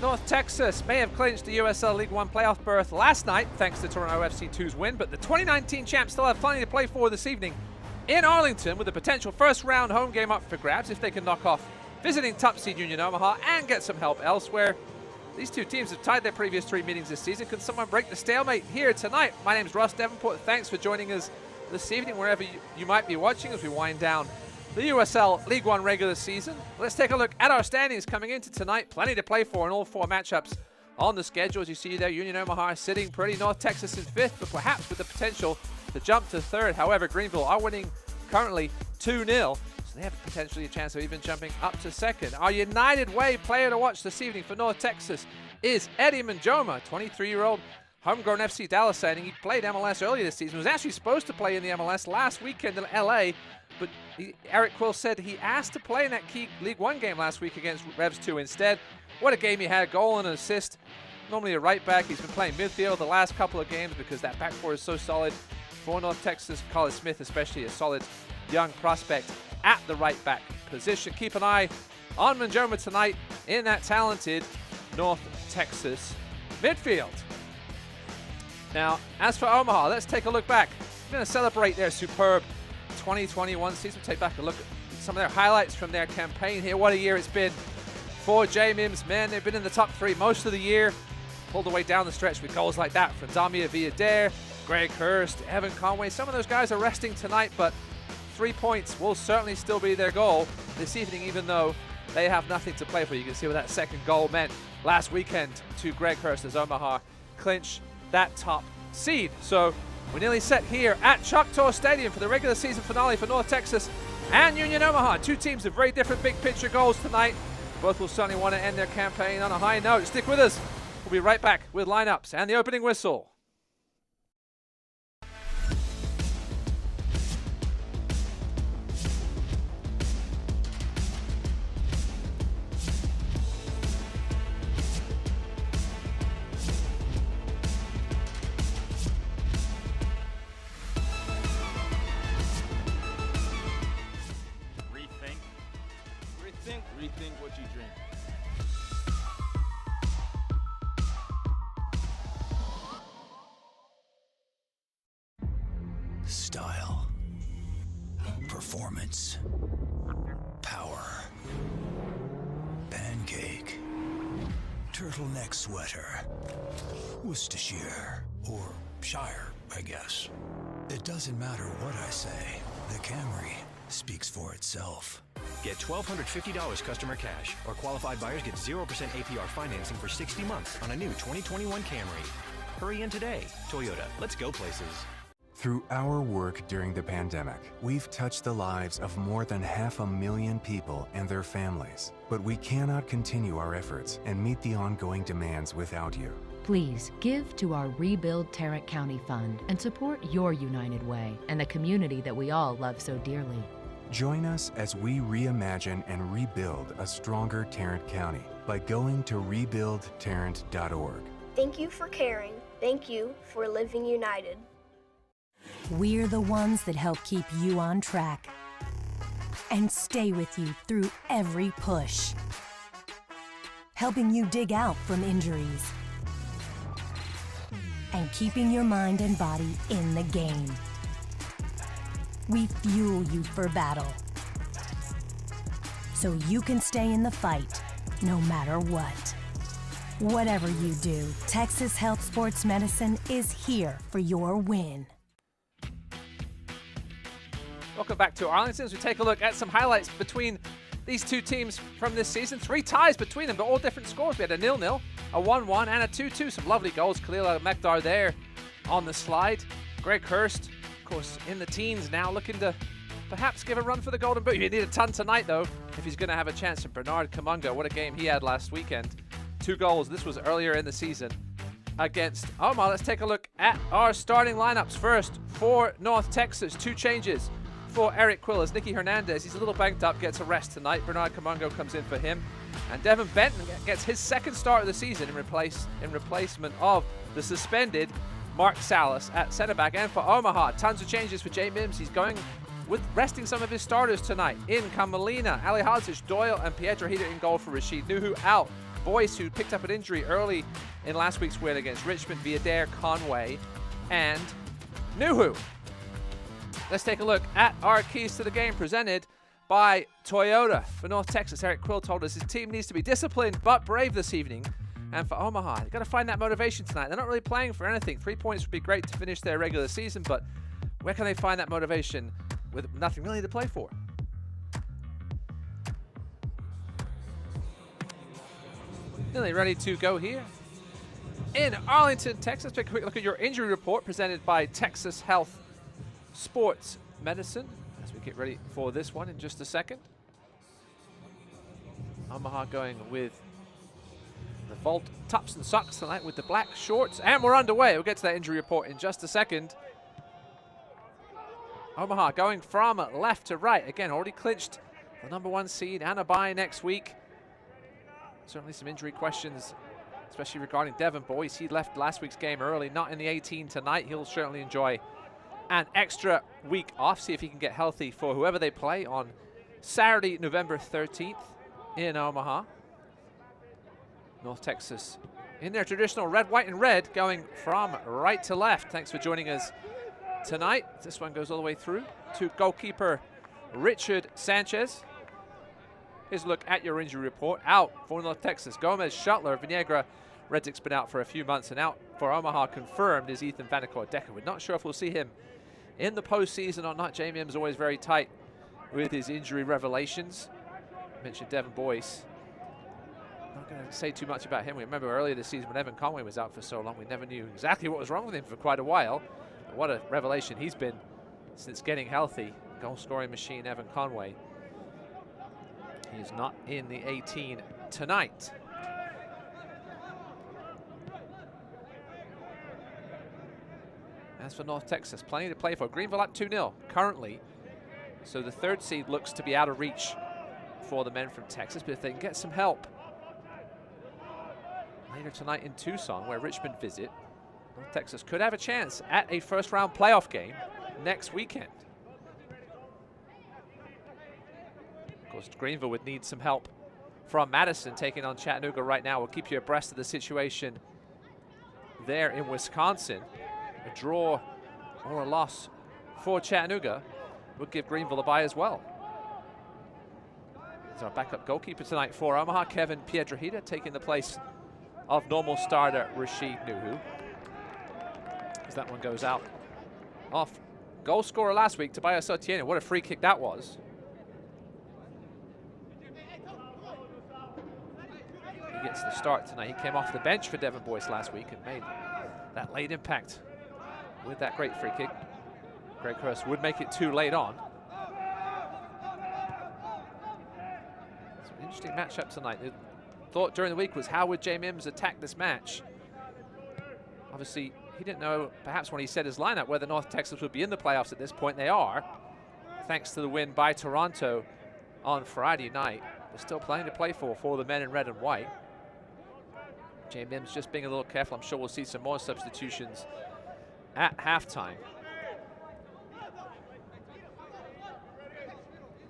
North Texas may have clinched the USL League One playoff berth last night thanks to Toronto FC2's win, but the 2019 champs still have plenty to play for this evening in Arlington, with a potential first-round home game up for grabs if they can knock off visiting top seed Union Omaha and get some help elsewhere. These two teams have tied their previous 3 meetings this season. Can someone break the stalemate here tonight? My name is Ross Davenport. Thanks for joining us this evening, wherever you might be watching as we wind down the USL League One regular season. Let's take a look at our standings coming into tonight. Plenty to play for in all 4 matchups on the schedule. As you see there, Union Omaha sitting pretty, North Texas in 5th, but perhaps with the potential to jump to 3rd. However, Greenville are winning currently 2-0, so they have potentially a chance of even jumping up to 2nd. Our United Way player to watch this evening for North Texas is Eddie Manjoma, 23-year-old homegrown FC Dallas signing. He played MLS earlier this season, was actually supposed to play in the MLS last weekend in LA, but Eric Quill said he asked to play in that key League One game last week against Revs 2 instead. What a game he had, goal and an assist. Normally a right back, he's been playing midfield the last couple of games because that back four is so solid. For North Texas, Colin Smith especially, a solid young prospect at the right back position. Keep an eye on Manjoma tonight in that talented North Texas midfield. Now, as for Omaha, let's take a look back. We're going to celebrate their superb 2021 season. Take back a look at some of their highlights from their campaign here. What a year it's been for J-Mims men. They've been in the top 3 most of the year. Pulled away down the stretch with goals like that from Damir Villadere, Greg Hurst, Evan Conway. Some of those guys are resting tonight, but 3 points will certainly still be their goal this evening, even though they have nothing to play for. You can see what that second goal meant last weekend to Greg Hurst as Omaha clinch that top seed. So we're nearly set here at Choctaw Stadium for the regular season finale for North Texas and Union Omaha. 2 teams with very different big picture goals tonight. Both will certainly want to end their campaign on a high note. Stick with us. We'll be right back with lineups and the opening whistle. Rethink what you drink. Style, performance, power, pancake, turtleneck sweater, Worcestershire, or Shire, I guess. It doesn't matter what I say, the Camry speaks for itself. Get $1,250 customer cash, or qualified buyers get 0% APR financing for 60 months on a new 2021 Camry. Hurry in today. Toyota, let's go places. Through our work during the pandemic, we've touched the lives of more than 500,000 people and their families. But we cannot continue our efforts and meet the ongoing demands without you. Please give to our Rebuild Tarrant County Fund and support your United Way and the community that we all love so dearly. Join us as we reimagine and rebuild a stronger Tarrant County by going to rebuildtarrant.org. Thank you for caring. Thank you for living united. We're the ones that help keep you on track and stay with you through every push, helping you dig out from injuries and keeping your mind and body in the game. We fuel you for battle, so you can stay in the fight no matter what. Whatever you do, Texas Health Sports Medicine is here for your win. Welcome back to Arlington as we take a look at some highlights between these 2 teams from this season. 3 ties between them, but all different scores. We had a 0-0, a 1-1, and a 2-2. Some lovely goals. Khalil Al-Mekdar there on the slide. Greg Hurst, of course, in the teens now, looking to perhaps give a run for the Golden Boot. He need a ton tonight, though, if he's going to have a chance. And Bernard Kamunga, what a game he had last weekend. 2 goals. This was earlier in the season against Omaha. Let's take a look at our starting lineups. First, for North Texas, 2 changes for Eric Quill as Nicky Hernandez, he's a little banged up, gets a rest tonight. Bernard Kamungo comes in for him. And Devin Benton gets his 2nd start of the season in replacement of the suspended Mark Salas at centre back. And for Omaha, tons of changes for Jay Mims. He's going with resting some of his starters tonight. In come Molina, Ali Hadzic, Doyle, and Pietro Hita in goal for Rashid Nuhu. Out, Boyce, who picked up an injury early in last week's win against Richmond via Dare, Conway, and Nuhu. Let's take a look at our keys to the game presented by Toyota. For North Texas, Eric Quill told us his team needs to be disciplined but brave this evening. And for Omaha, they've got to find that motivation tonight. They're not really playing for anything. 3 points would be great to finish their regular season, but where can they find that motivation with nothing really to play for? Nearly ready to go here in Arlington, Texas. Take a quick look at your injury report presented by Texas Health Sports Medicine as we get ready for this one in just a second. Omaha going with the Vault tops and socks tonight with the black shorts, and we're underway. We'll get to that injury report in just a second. Omaha going from left to right. Again, already clinched the #1 seed and a bye next week. Certainly some injury questions, especially regarding Devin Boyce. He left last week's game early, not in the 18 tonight. He'll certainly enjoy an extra week off, see if he can get healthy for whoever they play on Saturday, November 13th in Omaha. North Texas in their traditional red, white, and red, going from right to left. Thanks for joining us tonight. This one goes all the way through to goalkeeper Richard Sanchez. Here's a look at your injury report. Out for North Texas, Gomez, Shuttler, Vinegra. Reddick's been out for a few months, and out for Omaha confirmed is Ethan Vanacore-Decker. We're not sure if we'll see him in the postseason or not. J. Mims always very tight with his injury revelations. I mentioned Devin Boyce. Not going to say too much about him. We remember earlier this season when Evan Conway was out for so long, we never knew exactly what was wrong with him for quite a while. But what a revelation he's been since getting healthy. Goal-scoring machine Evan Conway. He's not in the 18 tonight. As for North Texas, plenty to play for. Greenville up 2-0 currently. So the 3rd seed looks to be out of reach for the men from Texas, but if they can get some help later tonight in Tucson, where Richmond visit, North Texas could have a chance at a first-round playoff game next weekend. Of course, Greenville would need some help from Madison taking on Chattanooga right now. We'll keep you abreast of the situation there in Wisconsin. A draw or a loss for Chattanooga would give Greenville a bye as well. He's our backup goalkeeper tonight for Omaha, Kevin Piedrahita, taking the place of normal starter Rashid Nuhu. As that one goes out off goal scorer last week, Tobias Otieno. What a free kick that was. He gets the start tonight. He came off the bench for Devin Boyce last week and made that late impact with that great free kick. Greg Hurst would make it too late on. It's an interesting matchup tonight. The thought during the week was, how would J. Mims attack this match? Obviously, he didn't know, perhaps when he set his lineup, whether North Texas would be in the playoffs at this point. They are, thanks to the win by Toronto on Friday night. There's still plenty to play for the men in red and white. J. Mims just being a little careful. I'm sure we'll see some more substitutions at halftime.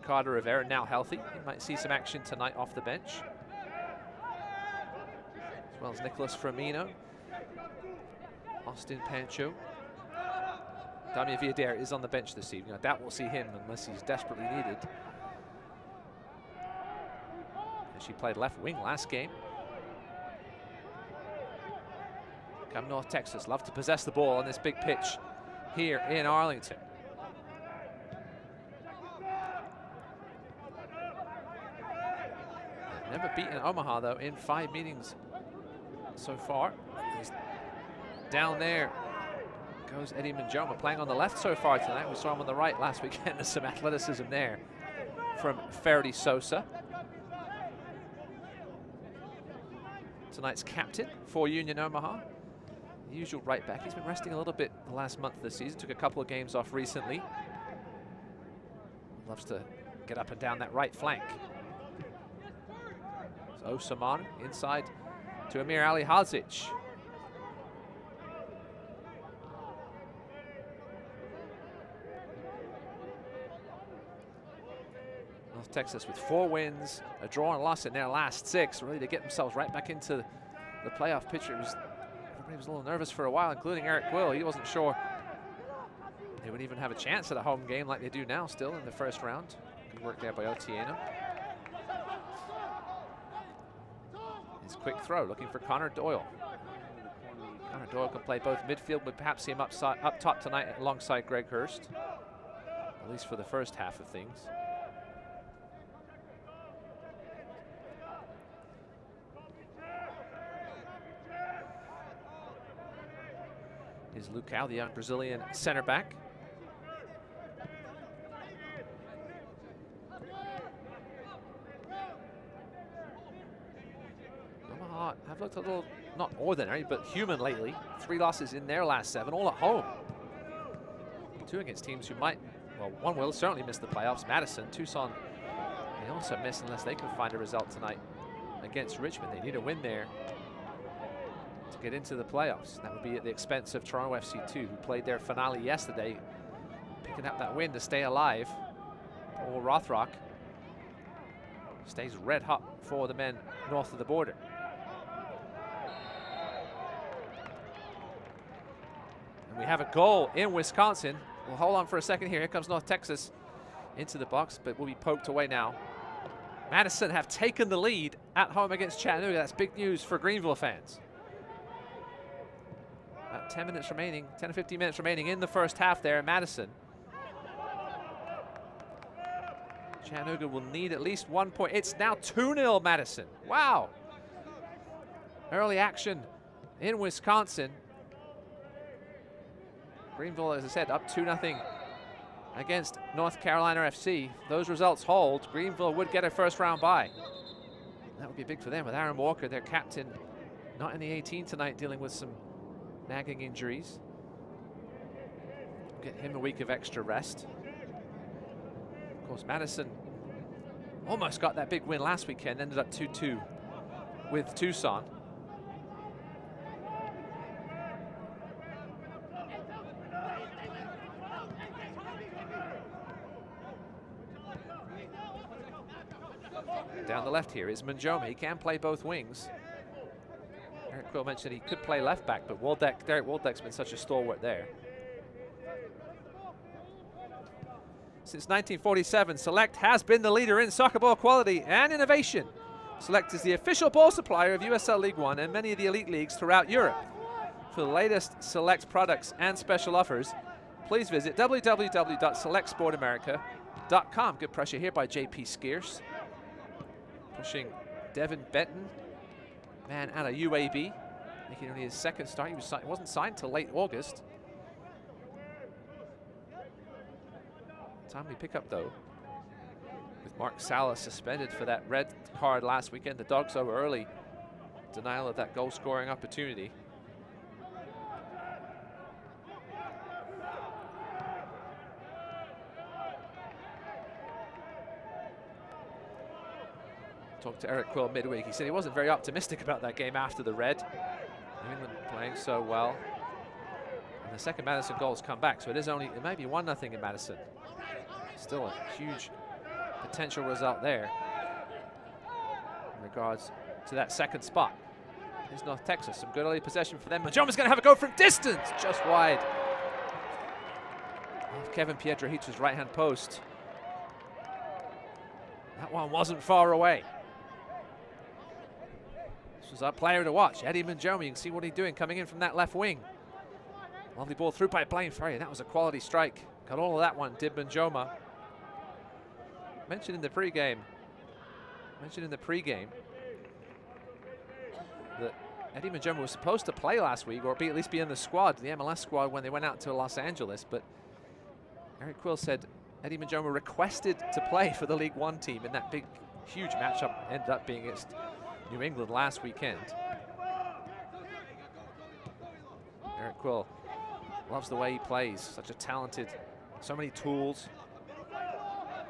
Carter Rivera now healthy. He might see some action tonight off the bench. As well as Nicholas Firmino. Austin Pancho. Damian Villadere is on the bench this evening. I doubt we'll see him unless he's desperately needed. And she played left wing last game. Come North Texas, love to possess the ball on this big pitch here in Arlington. Never beaten Omaha though in 5 meetings so far. He's down there goes Eddie Manjoma, playing on the left so far tonight. We saw him on the right last weekend. There's some athleticism there from Ferdy Sosa. Tonight's captain for Union Omaha. The usual right back. He's been resting a little bit the last month of the season. Took a couple of games off recently. Loves to get up and down that right flank. So Osaman inside to Amir Ali Hadzic. North Texas with 4 wins, a draw and a loss in their last 6, really to get themselves right back into the playoff picture. Everybody was a little nervous for a while, including Eric Quill. He wasn't sure they would even have a chance at a home game like they do now still in the first round. Good work there by Otieno. His quick throw, looking for Connor Doyle. Connor Doyle can play both midfield, but perhaps see him up top tonight alongside Greg Hurst, at least for the first half of things. Is Lucao, the young Brazilian center back. Omaha have looked a little, not ordinary, but human lately. 3 losses in their last 7, all at home. 2 against teams who might, well, one will certainly miss the playoffs. Madison, Tucson, they also miss unless they can find a result tonight against Richmond. They need a win there to get into the playoffs. That would be at the expense of Toronto FC2, who played their finale yesterday, picking up that win to stay alive. Paul Rothrock stays red hot for the men north of the border. And we have a goal in Wisconsin. We'll hold on for a second here. Here comes North Texas into the box, but will be poked away now. Madison have taken the lead at home against Chattanooga. That's big news for Greenville fans. About 10 minutes remaining, 10 to 15 minutes remaining in the first half there in Madison. Chattanooga will need at least 1 point. It's now 2-0 Madison. Wow. Early action in Wisconsin. Greenville, as I said, up 2-0 against North Carolina FC. If those results hold, Greenville would get a first round bye. That would be big for them with Aaron Walker, their captain, not in the 18 tonight, dealing with some nagging injuries. Get him a week of extra rest. Of course, Madison almost got that big win last weekend, ended up 2-2 with Tucson. Down the left here is Manjoma. He can play both wings. Eric Quill mentioned he could play left back, but Derek Waldeck's been such a stalwart there. Since 1947, Select has been the leader in soccer ball quality and innovation. Select is the official ball supplier of USL League One and many of the elite leagues throughout Europe. For the latest Select products and special offers, please visit www.selectsportamerica.com. Good pressure here by JP Skeers. Pushing Devin Benton, man out of UAB, making only his second start. He wasn't signed till late August. Timely pickup though, with Mark Salas suspended for that red card last weekend. The Dogs over early, denial of that goal scoring opportunity. Talked to Eric Quill midweek. He said he wasn't very optimistic about that game after the red. New England playing so well. And the second Madison goal's come back, so it may be 1-0 in Madison. Still a huge potential result there in regards to that second spot. Here's North Texas, some good early possession for them. Majoma's going to have a go from distance, just wide off Kevin Pietrahita's right-hand post. That one wasn't far away. This was our player to watch, Eddie Manjoma. You can see what he's doing coming in from that left wing. Lovely ball through by Blaine Ferry. That was a quality strike. Got all of that one, did Manjoma. Mentioned in the pregame that Eddie Manjoma was supposed to play last week, or at least be in the squad, the MLS squad, when they went out to Los Angeles. But Eric Quill said Eddie Manjoma requested to play for the League One team in that big, huge matchup ended up being against New England last weekend. Eric Quill loves the way he plays, such a talented, so many tools.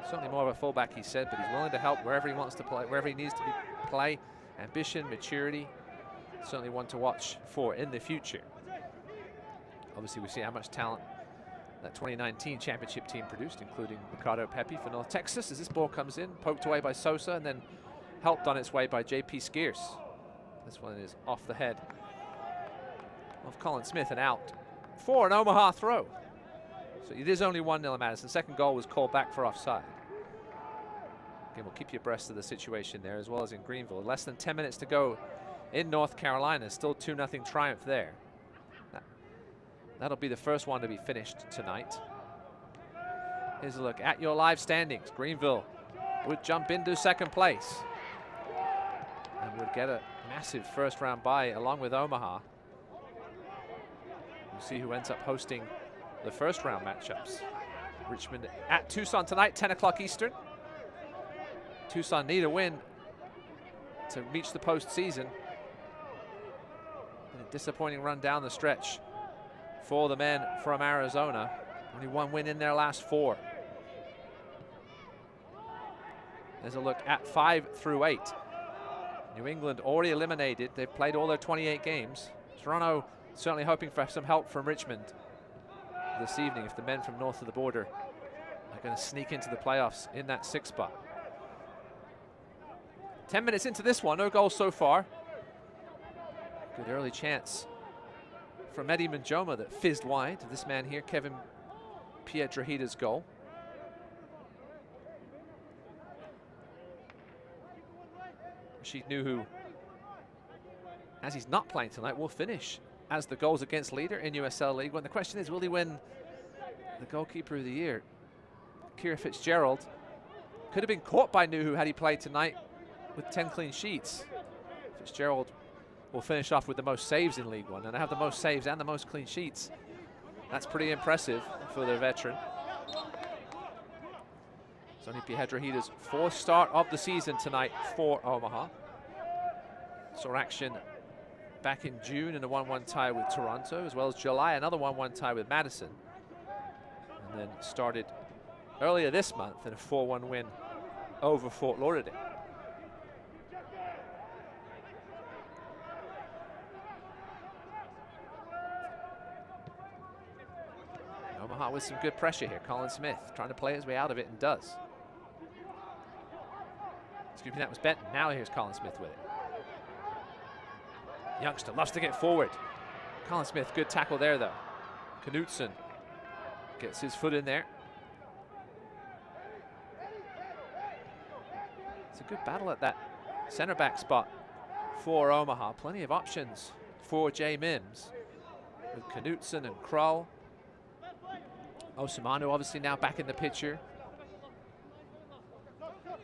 Certainly more of a fullback, he said, but he's willing to help wherever he wants to play, wherever he needs to play. Ambition, maturity, certainly one to watch for in the future. Obviously, we see how much talent that 2019 championship team produced, including Ricardo Pepi for North Texas. As this ball comes in, poked away by Sosa and then helped on its way by J.P. Skeers. This one is off the head of Colin Smith and out for an Omaha throw. So it is only 1-0 at Madison. Second goal was called back for offside. Again, we'll keep you abreast of the situation there, as well as in Greenville. Less than 10 minutes to go in North Carolina. Still 2-0 triumph there. That'll be the first one to be finished tonight. Here's a look at your live standings. Greenville would jump into second place and would get a massive first round bye along with Omaha. We'll see who ends up hosting the first round matchups. Richmond at Tucson tonight, 10 o'clock Eastern. Tucson need a win to reach the postseason. And a disappointing run down the stretch for the men from Arizona. Only one win in their last 4. There's a look at 5 through 8. New England already eliminated. They've played all their 28 games. Toronto certainly hoping for some help from Richmond this evening if the men from north of the border are going to sneak into the playoffs in that 6th spot. 10 minutes into this one, no goals so far. Good early chance from Eddie Manjoma that fizzed wide. This man here, Kevin Pietrahita's goal. Rashid Nuhu, as he's not playing tonight, will finish as the goals against leader in USL League One. The question is, will he win the goalkeeper of the year? Kira Fitzgerald could have been caught by Nuhu had he played tonight with 10 clean sheets. Fitzgerald will finish off with the most saves in League One, and I have the most saves and the most clean sheets. That's pretty impressive for the veteran. Sonny Pietrahita's 4th start of the season tonight for Omaha. Saw action back in June in a 1-1 tie with Toronto, as well as July, another 1-1 tie with Madison. And then started earlier this month in a 4-1 win over Fort Lauderdale. Omaha with some good pressure here. Colin Smith trying to play his way out of it and does. Excuse me, that was Benton. Now here's Colin Smith with it. Youngster loves to get forward. Colin Smith, good tackle there though. Knutson gets his foot in there. It's a good battle at that center back spot for Omaha. Plenty of options for Jay Mims with Knutson and Krull. Osamanu obviously now back in the picture.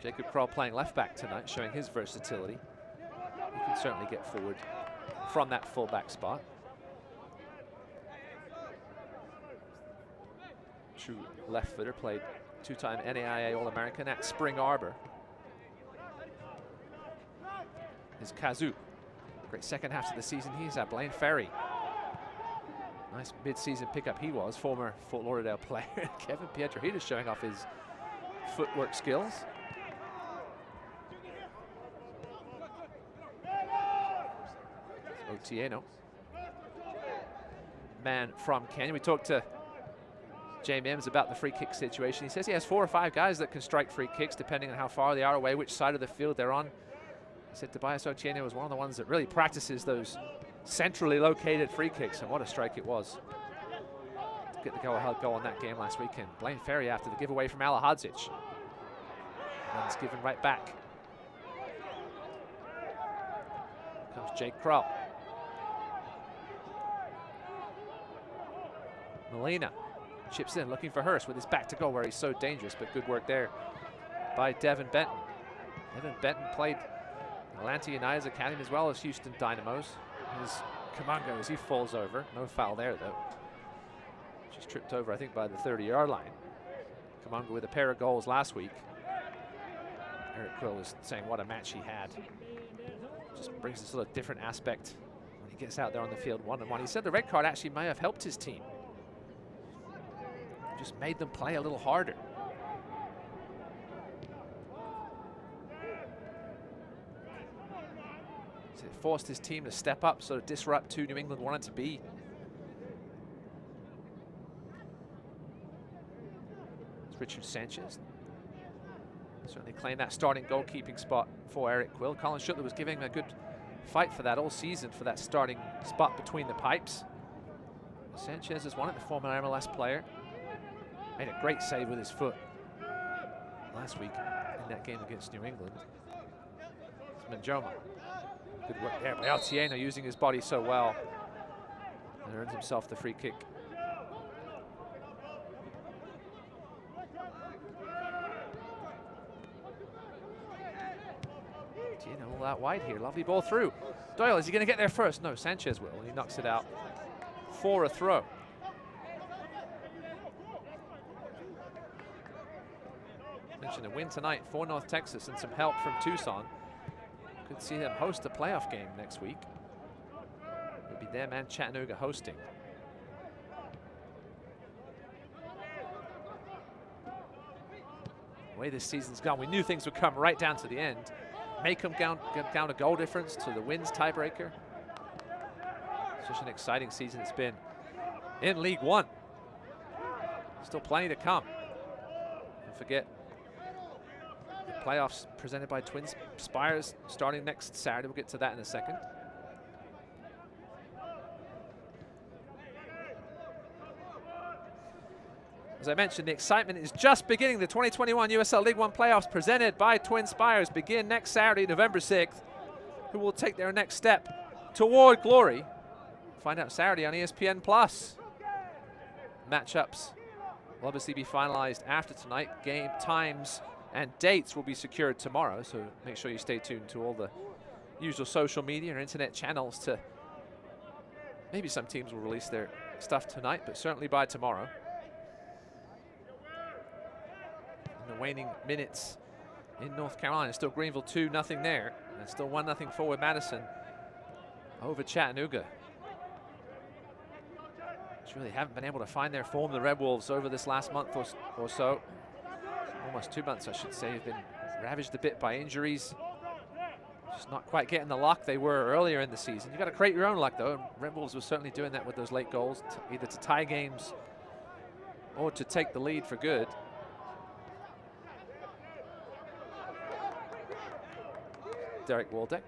Jacob Krull playing left back tonight, showing his versatility. He can certainly get forward from that fullback spot. True left footer, played 2-time NAIA All-American at Spring Arbor. Is Kazu. Great second half of the season. He's at Blaine Ferry. Nice mid-season pickup he was, former Fort Lauderdale player. Kevin Pietrahita showing off his footwork skills. Otieno, man from Kenya. We talked to Jay Mims about the free kick situation. He says he has 4 or 5 guys that can strike free kicks depending on how far they are away, which side of the field they're on. He said Tobias Otieno was one of the ones that really practices those centrally located free kicks, and what a strike it was to get the go-ahead goal in that game last weekend. Blaine Ferry after the giveaway from Alahadzic. And it's given right back. Comes Jake Krull. Molina chips in, looking for Hurst with his back to goal where he's so dangerous, but good work there by Devin Benton. Devin Benton played Atlanta United's academy as well as Houston Dynamos. Here's Kamango as he falls over. No foul there, though. Just tripped over, I think, by the 30-yard line. Kamango with a pair of goals last week. Eric Krill was saying what a match he had. Just brings this little different aspect when he gets out there on the field one-on-one. He said the red card actually may have helped his team. Just made them play a little harder. So it forced his team to step up, sort of disrupt who New England wanted to be. Richard Sanchez certainly claimed that starting goalkeeping spot for Eric Quill. Colin Schuttler was giving him a good fight for that all season, for that starting spot between the pipes. Sanchez is one of the former MLS player. Made a great save with his foot last week in that game against New England. It's Manjoma. Good work there by Otieno, using his body so well. And earns himself the free kick. Otieno all out wide here. Lovely ball through. Doyle, is he going to get there first? No, Sanchez will, and he knocks it out for a throw. Mentioned a win tonight for North Texas and some help from Tucson. Could see them host a playoff game next week. It'll be them and Chattanooga hosting. The way this season's gone, we knew things would come right down to the end. May come down a goal difference to the wins tiebreaker. Such an exciting season it's been in League One. Still plenty to come. Don't forget, the playoffs presented by Twin Spires starting next Saturday. We'll get to that in a second. As I mentioned, the excitement is just beginning. The 2021 USL League One playoffs presented by Twin Spires begin next Saturday, November 6th. Who will take their next step toward glory? Find out Saturday on ESPN+. Matchups will obviously be finalized after tonight. Game times and dates will be secured tomorrow, so make sure you stay tuned to all the usual social media and internet channels. To maybe some teams will release their stuff tonight, but certainly by tomorrow. In the waning minutes in North Carolina, still Greenville 2-0 there, and still 1-0 forward Madison over Chattanooga. Just really haven't been able to find their form, the Red Wolves, over this last month or so. Almost 2 months, I should say, have been ravaged a bit by injuries. Just not quite getting the luck they were earlier in the season. You've got to create your own luck, though. And Red Wolves were certainly doing that with those late goals, either to tie games or to take the lead for good. Derek Waldeck.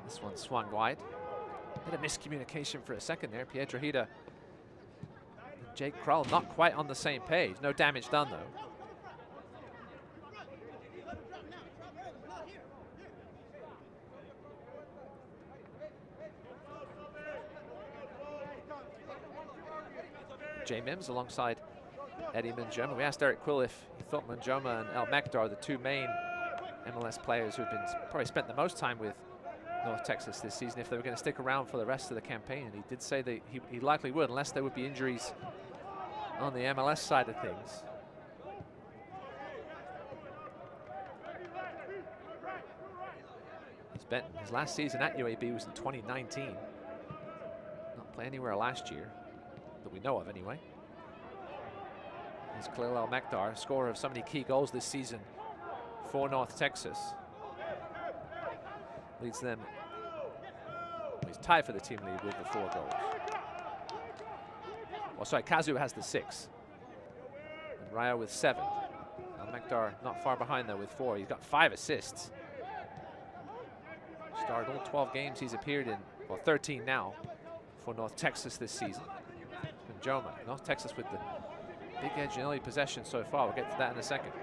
This one swung wide. Bit of miscommunication for a second there. Pietrahita and Jake Krull not quite on the same page. No damage done, though. Jay Mims alongside Eddie Manjoma. We asked Eric Quill if he thought Manjoma and El Mekdar, the two main MLS players who've been probably spent the most time with North Texas this season, if they were going to stick around for the rest of the campaign. And he did say that he likely would, unless there would be injuries on the MLS side of things. His last season at UAB was in 2019. Not play anywhere last year, that we know of anyway. Here's Khalil El Mekdar, scorer of so many key goals this season for North Texas. Leads them, he's tied for the team lead with the 4 goals. Oh, sorry, Kazu has the 6. And Raya with 7. El Mekdar not far behind though with 4. He's got 5 assists. Started all 12 games he's appeared in, well 13 now, for North Texas this season. And Joma, North Texas with the big edge in early possession so far. We'll get to that in a second.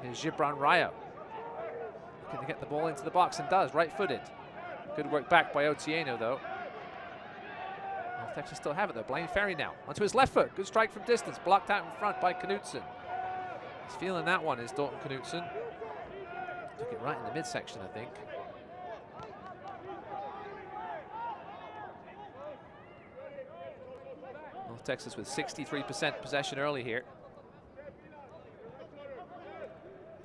Here's Gibran Rayo. Looking to get the ball into the box, and does, right-footed. Good work back by Otieno, though. North Texas still have it, though. Blaine Ferry now onto his left foot. Good strike from distance, blocked out in front by Knutson. He's feeling that one, is Dalton Knutson. Took it right in the midsection, I think. North Texas with 63% possession early here.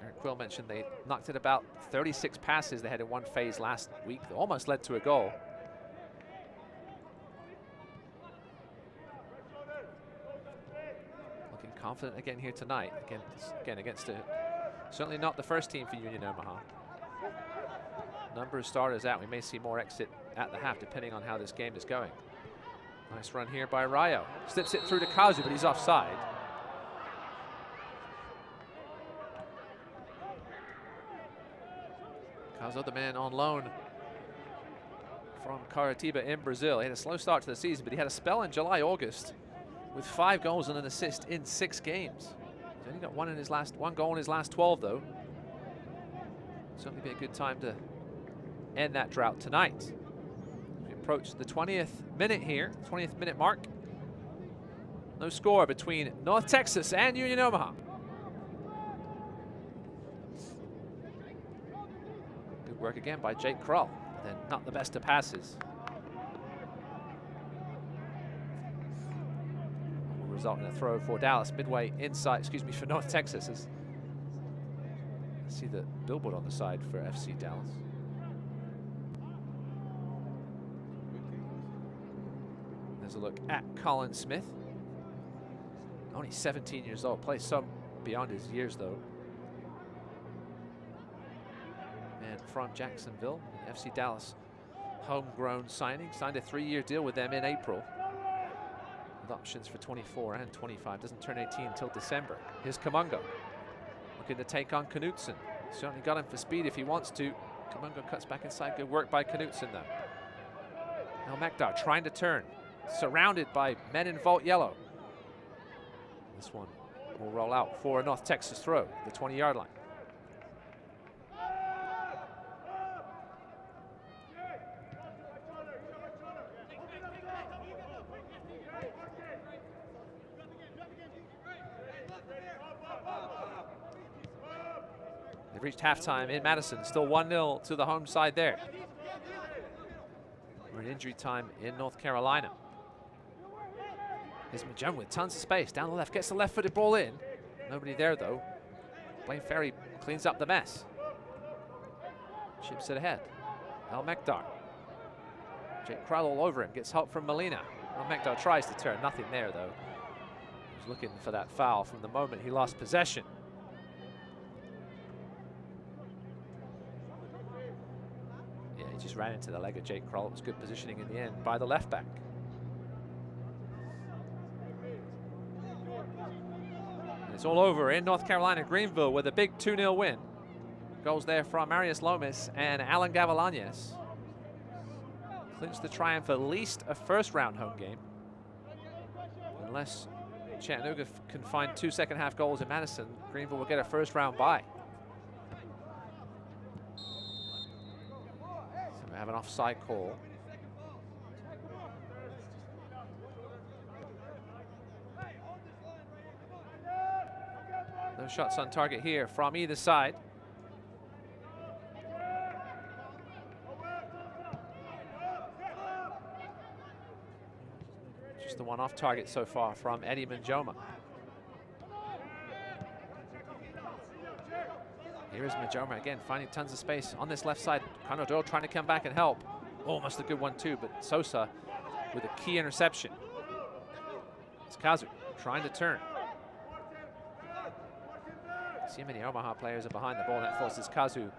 Eric Quill mentioned they knocked it about 36 passes they had in one phase last week. That almost led to a goal. Looking confident again here tonight. Again against certainly not the first team for Union Omaha. number of starters out. We may see more exit at the half depending on how this game is going. Nice run here by Rayo. Slips it through to Kazu, but he's offside. Kazu, the man on loan from Curitiba in Brazil. He had a slow start to the season, but he had a spell in July, August with 5 goals and an assist in 6 games. He's only got one goal in his last 12, though. Certainly be a good time to end that drought tonight. We approach the 20th minute here, 20th minute mark. No score between North Texas and Union Omaha. Good work again by Jake Krull. Then not the best of passes. Will result in a throw for Dallas midway inside, for North Texas. As I see the billboard on the side for FC Dallas. There's a look at Colin Smith. Only 17 years old, plays some beyond his years though. And from Jacksonville, FC Dallas homegrown signing, signed a 3-year deal with them in April with options for 24 and 25. Doesn't turn 18 until December. Here's Kamungo looking to take on Knutson. Certainly got him for speed if he wants to. Kamungo cuts back inside. Good work by Knutson though. Now Mekdar trying to turn, surrounded by men in Vault Yellow. This one will roll out for a North Texas throw, the 20-yard line. They've reached halftime in Madison, still 1-0 to the home side there. We're in injury time in North Carolina. Here's Majum with tons of space down the left, gets the left-footed ball in. Nobody there though. Blaine Ferry cleans up the mess. Chips it ahead. El Mekdar. Jake Krull all over him, gets help from Molina. El Mekdar tries to turn, nothing there though. He was looking for that foul from the moment he lost possession. Yeah, he just ran into the leg of Jake Krull. It was good positioning in the end by the left back. It's all over in North Carolina, Greenville, with a big 2-0 win. Goals there from Marius Lomas and Alan Gavilanes. Clinched the triumph, at least a first-round home game. Unless Chattanooga can find 2 second-half goals in Madison, Greenville will get a first-round bye. So we have an offside call. No shots on target here from either side. Just the one off target so far from Eddie Manjoma. Here is Manjoma again, finding tons of space on this left side. Conor Doyle trying to come back and help. Almost a good one too, but Sosa with a key interception. It's Kazu trying to turn. See how many Omaha players are behind the ball. That forces Kazu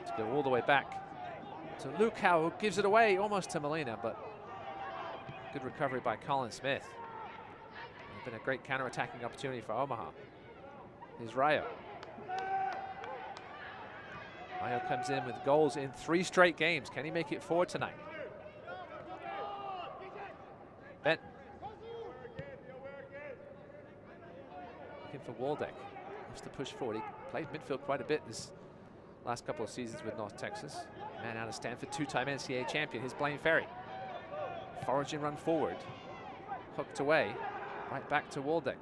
to go all the way back to Lukau, who gives it away almost to Molina, but good recovery by Colin Smith. It's been a great counter-attacking opportunity for Omaha. Here's Rayo. Rayo comes in with goals in 3 straight games. Can he make it 4 tonight? Benton. Looking for Waldeck. To push forward. He played midfield quite a bit this last couple of seasons with North Texas. Man out of Stanford, 2-time NCAA champion. Here's Blaine Ferry. Foraging run forward. Hooked away. Right back to Waldeck.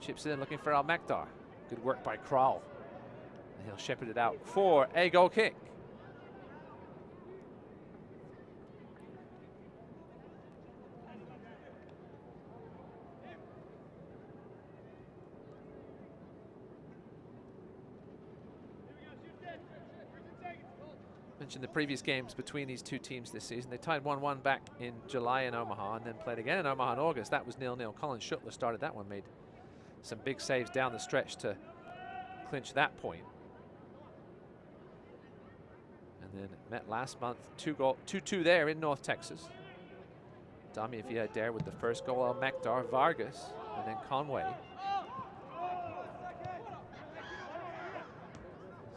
Chips in looking for El Mekdar. Good work by Krull. And he'll shepherd it out for a goal kick. Mentioned the previous games between these two teams this season. They tied 1-1 back in July in Omaha and then played again in Omaha in August. That was 0-0. Colin Schuttler started that one, made some big saves down the stretch to clinch that point. And then met last month, 2-2 there in North Texas. Dami Villadair with the first goal, Al-Mekdar, Vargas, and then Conway.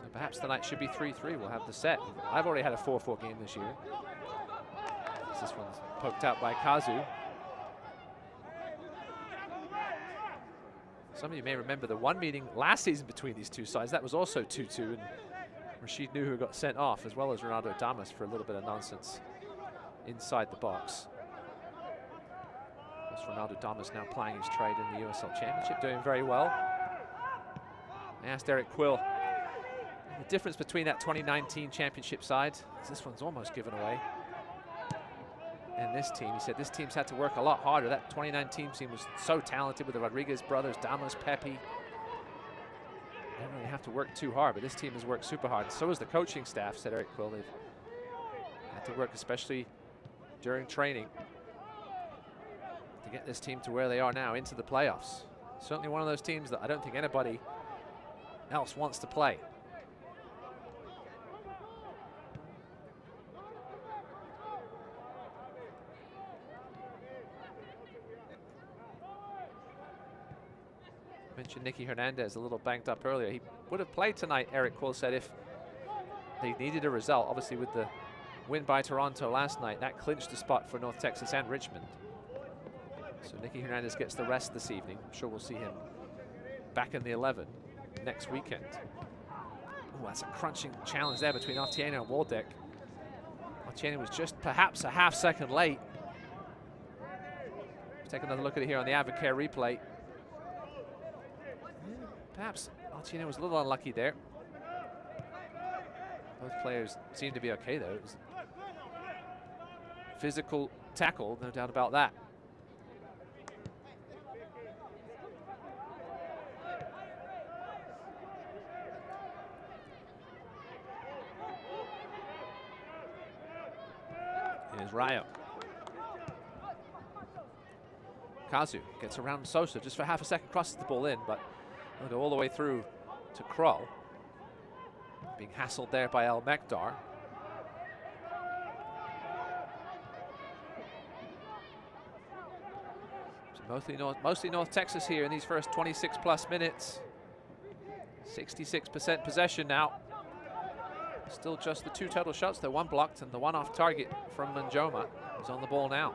So perhaps tonight should be 3-3. We'll have the set. I've already had a 4-4 game this year. This one's poked out by Kazu. Some of you may remember the one meeting last season between these two sides. That was also 2-2, and Rashid Nuhu got sent off, as well as Ronaldo Damas, for a little bit of nonsense inside the box. Of course, Ronaldo Damas now playing his trade in the USL Championship, doing very well. I asked Eric Quill the difference between that 2019 championship side, this one's almost given away, and this team. He said this team's had to work a lot harder. That 2019 team was so talented with the Rodriguez brothers, Damas, Pepe. They don't really have to work too hard, but this team has worked super hard. So has the coaching staff, said Eric Quill. They've had to work, especially during training, to get this team to where they are now, into the playoffs. Certainly one of those teams that I don't think anybody else wants to play. Mentioned Nicky Hernandez a little banged up earlier. He would have played tonight, Eric Quill said, if they needed a result. Obviously with the win by Toronto last night, that clinched the spot for North Texas and Richmond. So Nicky Hernandez gets the rest this evening. I'm sure we'll see him back in the 11 next weekend. Oh, that's a crunching challenge there between Otieno and Waldeck. Otieno was just perhaps a half second late. Let's take another look at it here on the Advocare replay. Perhaps Otieno was a little unlucky there. Both players seem to be okay, though. It was a physical tackle, no doubt about that. Here's Rayo. Kazu gets around Sosa just for half a second, crosses the ball in, but will go all the way through to Kroll. Being hassled there by Al-Mekdar. So mostly North Texas here in these first 26 plus minutes. 66% possession now. Still just the 2 total shots, though, 1 blocked and the 1 off target from Manjoma, who's on the ball now.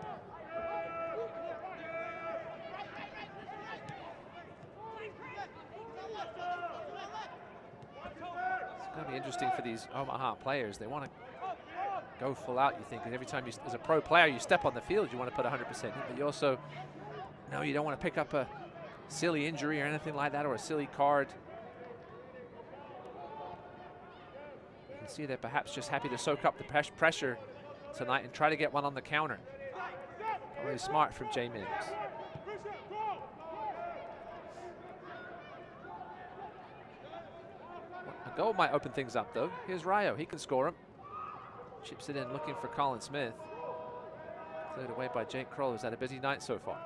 It's going to be interesting for these Omaha players. They want to go full out, you think, and every time you, as a pro player, you step on the field, you want to put 100% in, but you also know you don't want to pick up a silly injury or anything like that, or a silly card. You can see they're perhaps just happy to soak up the pressure tonight and try to get one on the counter. Probably smart from Jay Mims. A goal might open things up, though. Here's Rayo. He can score him. Chips it in, looking for Colin Smith. Cleared away by Jake Kroll, who's had a busy night so far.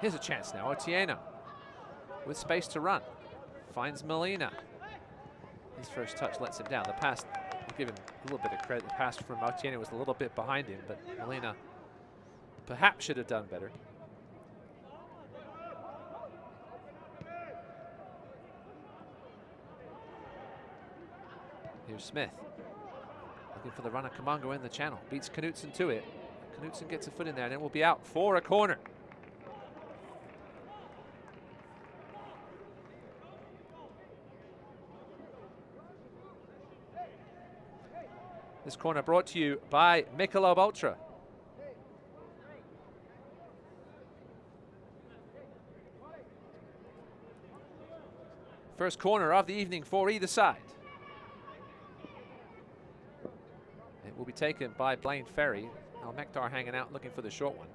Here's a chance now. Otieno with space to run. Finds Molina. His first touch lets him down. The pass, I'll give him a little bit of credit. The pass from Otieno was a little bit behind him, but Molina perhaps should have done better. Here's Smith. Looking for the runner Kamongo in the channel. Beats Knutson to it. Knutson gets a foot in there and it will be out for a corner. This corner brought to you by Michelob Ultra. First corner of the evening for either side. It will be taken by Blaine Ferry. Al-Mekdar hanging out looking for the short one.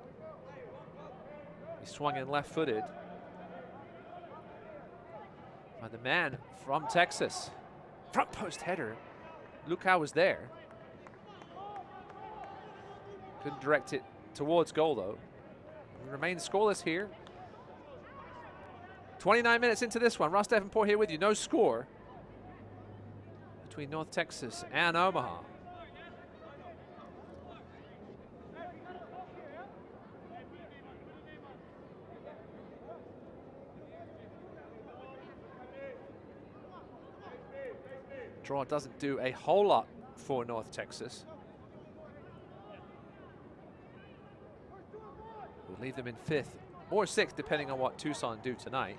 He swung in left-footed by the man from Texas. Front post header. Lukau was there. Couldn't direct it towards goal, though. It remains scoreless here. 29 minutes into this one. Ross Davenport here with you. No score. between North Texas and Omaha. Draw doesn't do a whole lot for North Texas. Would leave them in 5th or 6th, depending on what Tucson do tonight.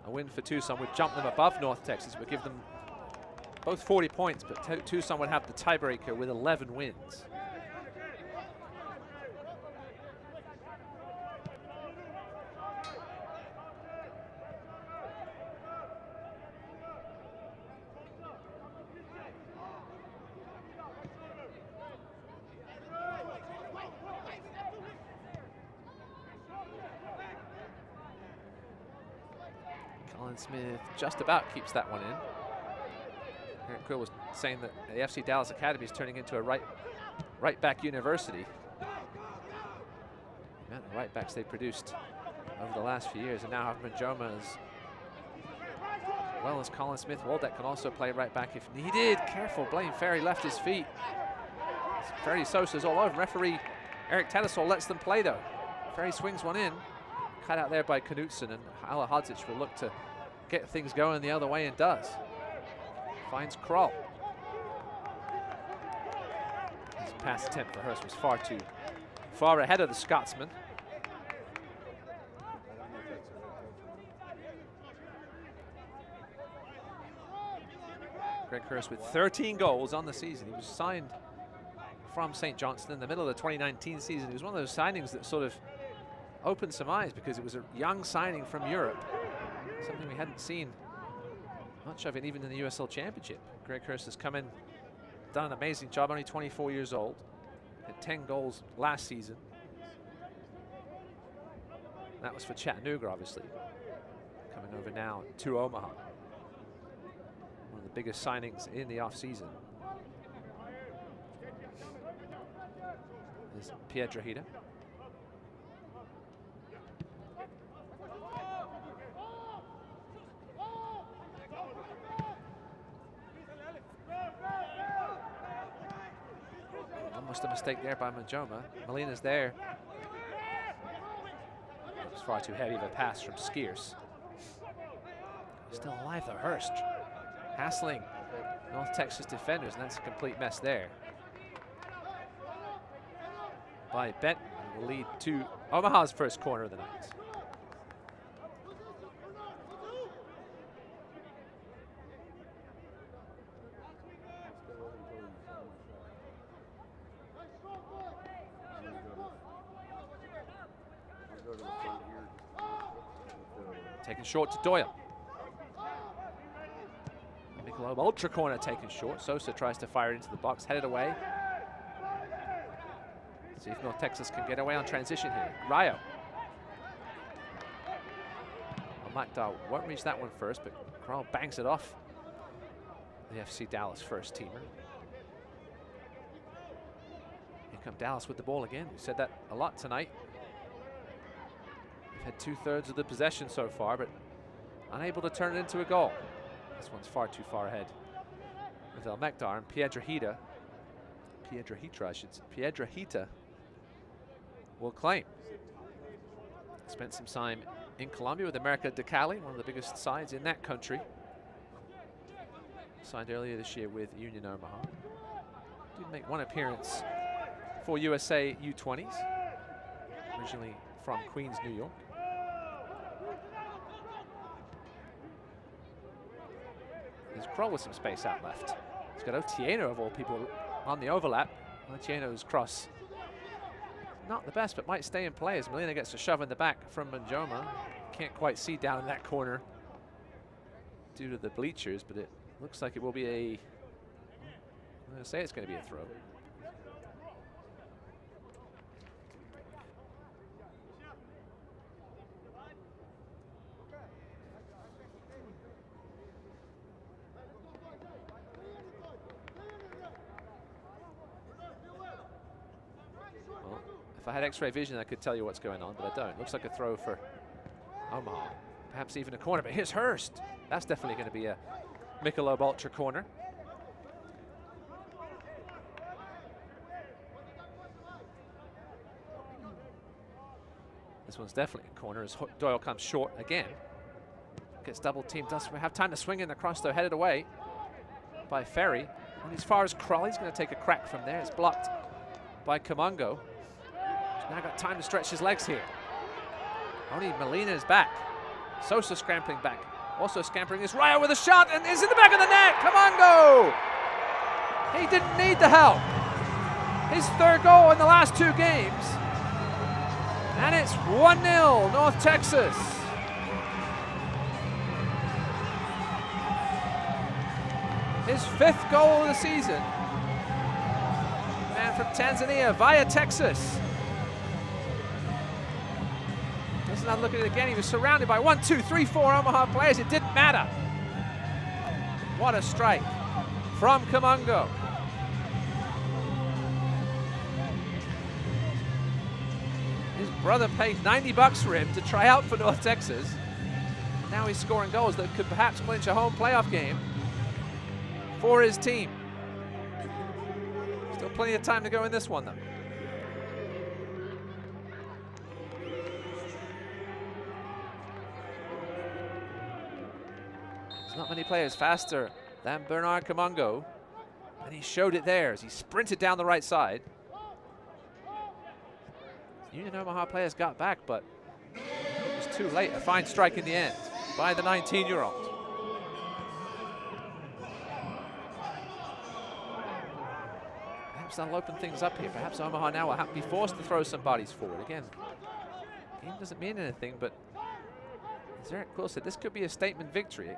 A win for Tucson would jump them above North Texas, would give them both 40 points, but Tucson would have the tiebreaker with 11 wins. Smith just about keeps that one in. Eric Quill was saying that the FC Dallas Academy is turning into a right back university. The amount of right backs they produced over the last few years, and now Manjoma as well as Colin Smith. Waldeck can also play right back if needed. Careful, Blaine Ferry left his feet. Ferry Sosa's all over. Referee Eric Tedesol lets them play though. Ferry swings one in. Cut out there by Knutson, and Hala Hodzic will look to get things going the other way, and does. Finds Kroll. His pass attempt for Hurst was far ahead of the Scotsman. Greg Hurst with 13 goals on the season. He was signed from St. Johnston in the middle of the 2019 season. He was one of those signings that sort of opened some eyes because it was a young signing from Europe. Something we hadn't seen much of it even in the USL Championship. Greg Hurst has come in, done an amazing job, only 24 years old. Had 10 goals last season. That was for Chattanooga, obviously. Coming over now to Omaha. One of the biggest signings in the offseason. Is Piedrahita. Almost a mistake there by Manjoma. Molina's there. It's far too heavy of a pass from Skeers. Still alive though, Hurst. Hassling North Texas defenders, and that's a complete mess there. By Benton will lead to Omaha's first corner of the night. Taken short to Doyle. Michelob ultra corner taken short. Sosa tries to fire it into the box, headed away. See if North Texas can get away on transition here. Rayo. Well, Makdar won't reach that one first, but Kroll bangs it off the FC Dallas first teamer. Here come Dallas with the ball again. We said that a lot tonight. Had 2/3 of the possession so far, but unable to turn it into a goal. This one's far too far ahead. With El Mekdar and Piedrahita will claim. Spent some time in Colombia with America de Cali, one of the biggest sides in that country. Signed earlier this year with Union Omaha. Did make one appearance for USA U20s, originally from Queens, New York. There's Kroll with some space out left. He's got Otieno, of all people, on the overlap. Otieno's cross, not the best, but might stay in play as Molina gets a shove in the back from Manjoma. Can't quite see down in that corner due to the bleachers, but it looks like it will be a, I'm going to say it's going to be a throw. If I had X-ray vision, I could tell you what's going on, but I don't. Looks like a throw for Omaha. Perhaps even a corner, but here's Hurst. That's definitely going to be a Michelob Ultra corner. This one's definitely a corner as Doyle comes short again. Gets double teamed, does have time to swing in across though, headed away by Ferry. And as far as Kroll, he's going to take a crack from there. It's blocked by Kamungo. He's now got time to stretch his legs here. Only Molina is back. Sosa scrambling back. Also scampering is Rayo with a shot and is in the back of the net. Kamungo! He didn't need the help. His third goal in the last 2 games. And it's 1-0 North Texas. His 5th goal of the season. Man from Tanzania via Texas. Let's not look at it again. He was surrounded by 1, 2, 3, 4 Omaha players. It didn't matter. What a strike from Kamungo. His brother paid $90 for him to try out for North Texas. Now he's scoring goals that could perhaps clinch a home playoff game for his team. Still plenty of time to go in this one, though. There's not many players faster than Bernard Kamungo, and he showed it there as he sprinted down the right side. Union Omaha players got back, but it was too late. A fine strike in the end by the 19-year-old. Perhaps that'll open things up here. Perhaps Omaha now will have to be forced to throw some bodies forward. Again, game doesn't mean anything, but as Eric Quill said, this could be a statement victory.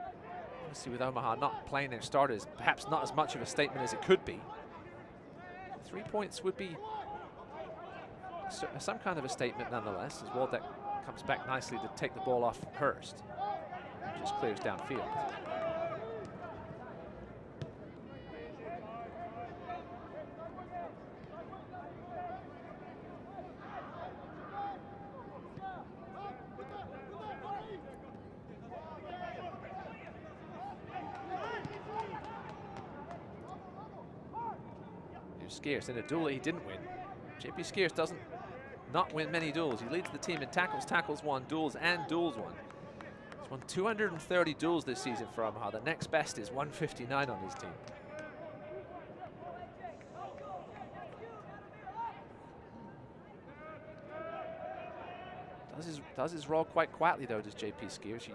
Obviously, with Omaha not playing their starters, perhaps not as much of a statement as it could be. 3 points would be some kind of a statement nonetheless, as Waldeck comes back nicely to take the ball off Hurst. Just clears downfield. Here's Scarce in a duel he didn't win. JP Scarce doesn't not win many duels. He leads the team in tackles, tackles won, duels, and duels won. He's won 230 duels this season for Omaha. The next best is 159 on his team. Does his role quite quietly, though, does JP Scarce. He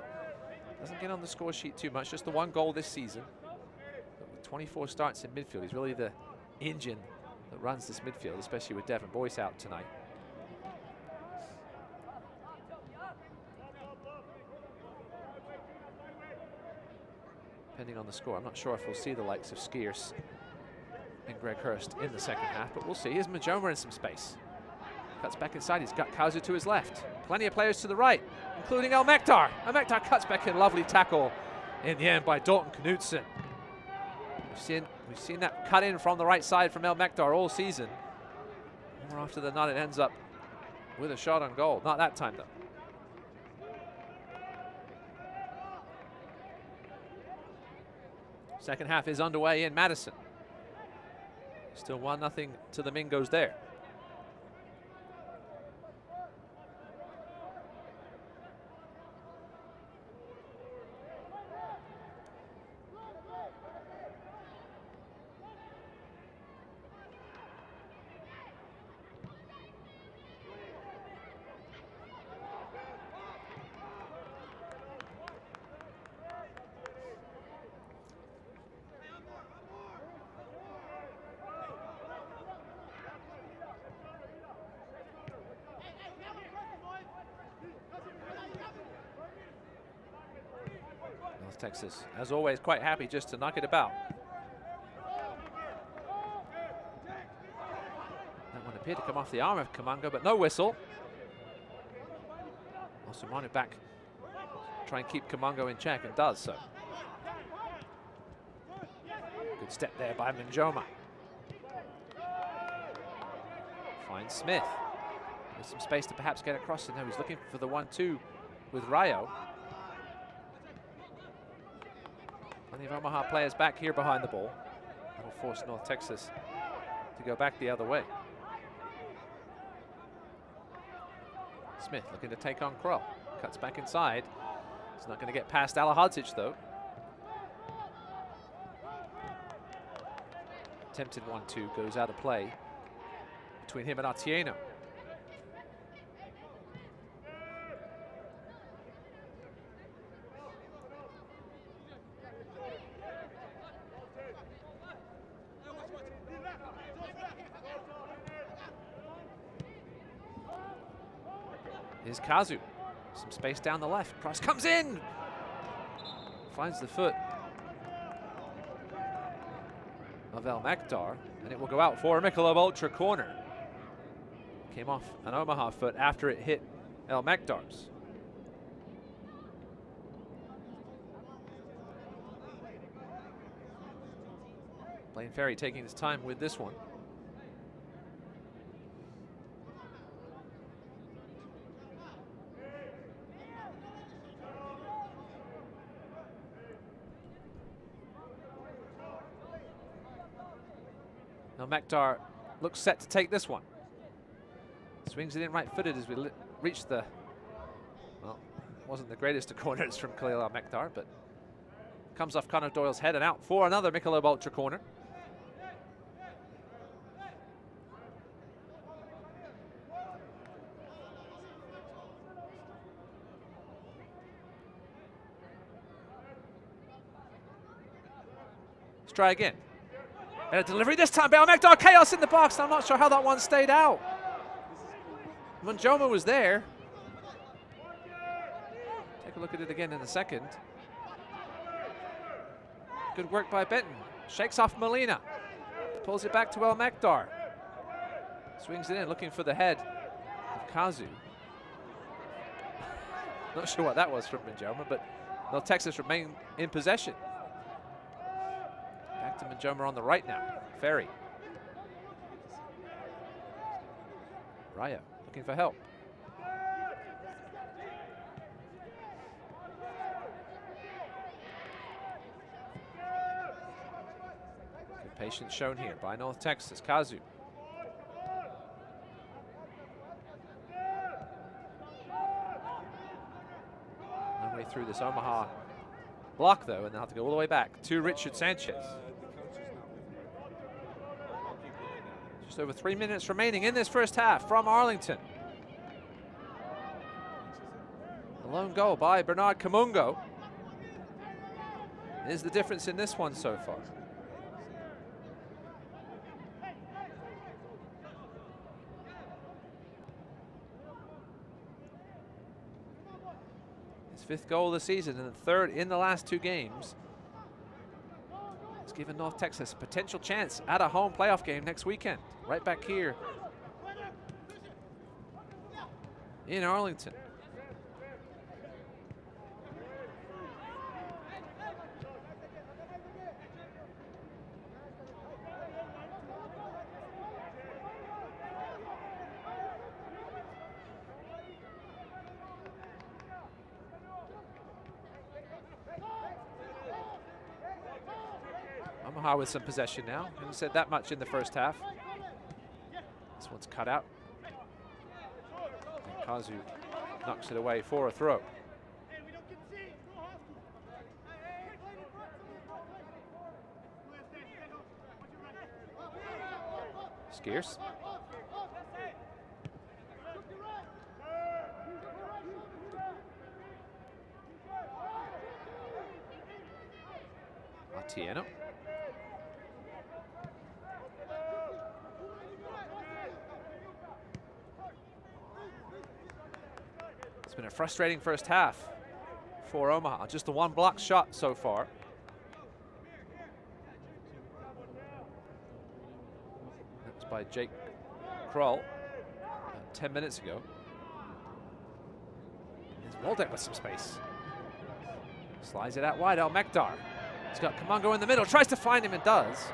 doesn't get on the score sheet too much, just the 1 goal this season. But with 24 starts in midfield, he's really the engine that runs this midfield, especially with Devin Boyce out tonight. Depending on the score, I'm not sure if we'll see the likes of Scarce and Greg Hurst in the second half, but we'll see. Here's Majoma in some space. Cuts back inside, he's got Kauser to his left. Plenty of players to the right, including El Mektar. El Mektar cuts back in, lovely tackle in the end by Dalton Knutson. We've seen that cut in from the right side from El Mektar all season. More often than not, it ends up with a shot on goal. Not that time, though. Second half is underway in Madison. Still 1-0 to the Mingos there. Texas, as always, quite happy just to knock it about. That one appeared to come off the arm of Kamungo, but no whistle. Also Manu back, try and keep Kamungo in check, and does so. Good step there by Minjoma. Finds Smith. There's some space to perhaps get across, and now he's looking for the 1-2 with Rayo. Plenty of Omaha players back here behind the ball. That'll force North Texas to go back the other way. Smith looking to take on Kroll. Cuts back inside. He's not going to get past Alahadzic though. Attempted 1-2 goes out of play between him and Atieno. Here's Kazu. Some space down the left. Cross comes in. Finds the foot of El Mekdar, and it will go out for a Michelob Ultra corner. Came off an Omaha foot after it hit El Mekdar's. Blaine Ferry taking his time with this one. Now Mekdar looks set to take this one. Swings it in right-footed as we reach the, well, it wasn't the greatest of corners from Khalil Al Mekdar, but comes off Conor Doyle's head and out for another Michelob Ultra corner. Let's try again. And a delivery this time by Al Mekdar. Chaos in the box. I'm not sure how that one stayed out. Munjoma was there. Take a look at it again in a second. Good work by Benton. Shakes off Molina. Pulls it back to El Mekdar. Swings it in, looking for the head of Kazu. Not sure what that was from Munjoma, but North Texas remain in possession. Back to Munjoma on the right now. Ferry. Raya looking for help. Good patience shown here by North Texas. Kazu. Long way through this Omaha block though, and they'll have to go all the way back to Richard Sanchez. Just over 3 minutes remaining in this first half from Arlington. A lone goal by Bernard Kamungo is the difference in this one so far. His 5th goal of the season and the 3rd in the last 2 games. It's given North Texas a potential chance at a home playoff game next weekend. Right back here in Arlington. Omaha with some possession now. Haven't said that much in the first half. This one's cut out. And Kazu knocks it away for a throw. Skeers. Atieno. It's been a frustrating first half for Omaha. Just the one block shot so far. That was by Jake Kroll 10 minutes ago. Here's Waldeck with some space. Slides it out wide, El Mekdar. He's got Kamungo in the middle, tries to find him and does.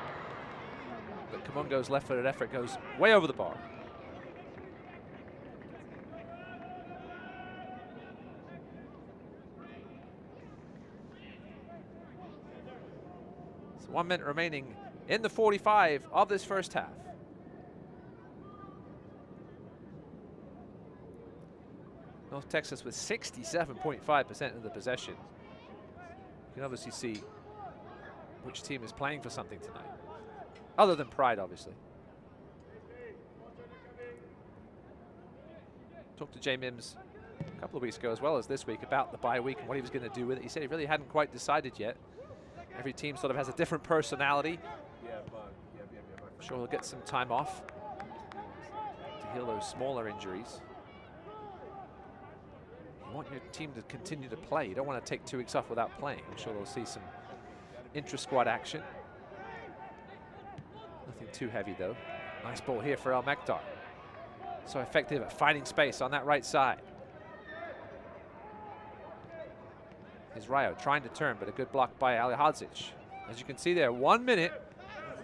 But Kamungo's left-footed effort goes way over the bar. So 1 minute remaining in the 45 of this first half. North Texas with 67.5% of the possession. You can obviously see which team is playing for something tonight. Other than pride, obviously. Talked to Jay Mims a couple of weeks ago as well as this week about the bye week and what he was going to do with it. He said he really hadn't quite decided yet. Every team sort of has a different personality. I'm sure he'll get some time off to heal those smaller injuries. You want your team to continue to play. You don't want to take 2 weeks off without playing. I'm sure they'll see some intra-squad action. Nothing too heavy, though. Nice ball here for El Mektar. So effective at finding space on that right side. Here's Rayo trying to turn, but a good block by Ali Hadzic. As you can see there, 1 minute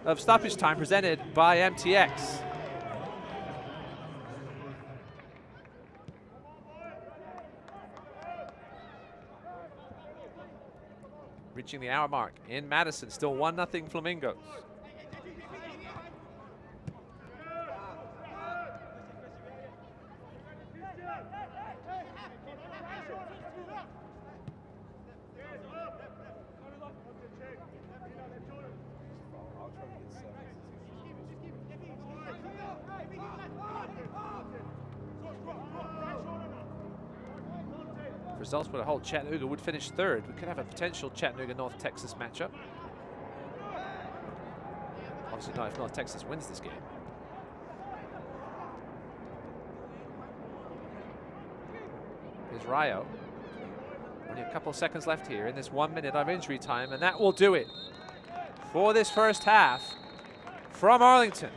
of stoppage time presented by MTX. Reaching the hour mark in Madison, still 1-0 Flamingos. Results would hold Chattanooga would finish 3rd. We could have a potential Chattanooga-North Texas matchup. Obviously not if North Texas wins this game. Here's Rayo. Only a couple seconds left here in this 1 minute of injury time, and that will do it for this first half from Arlington.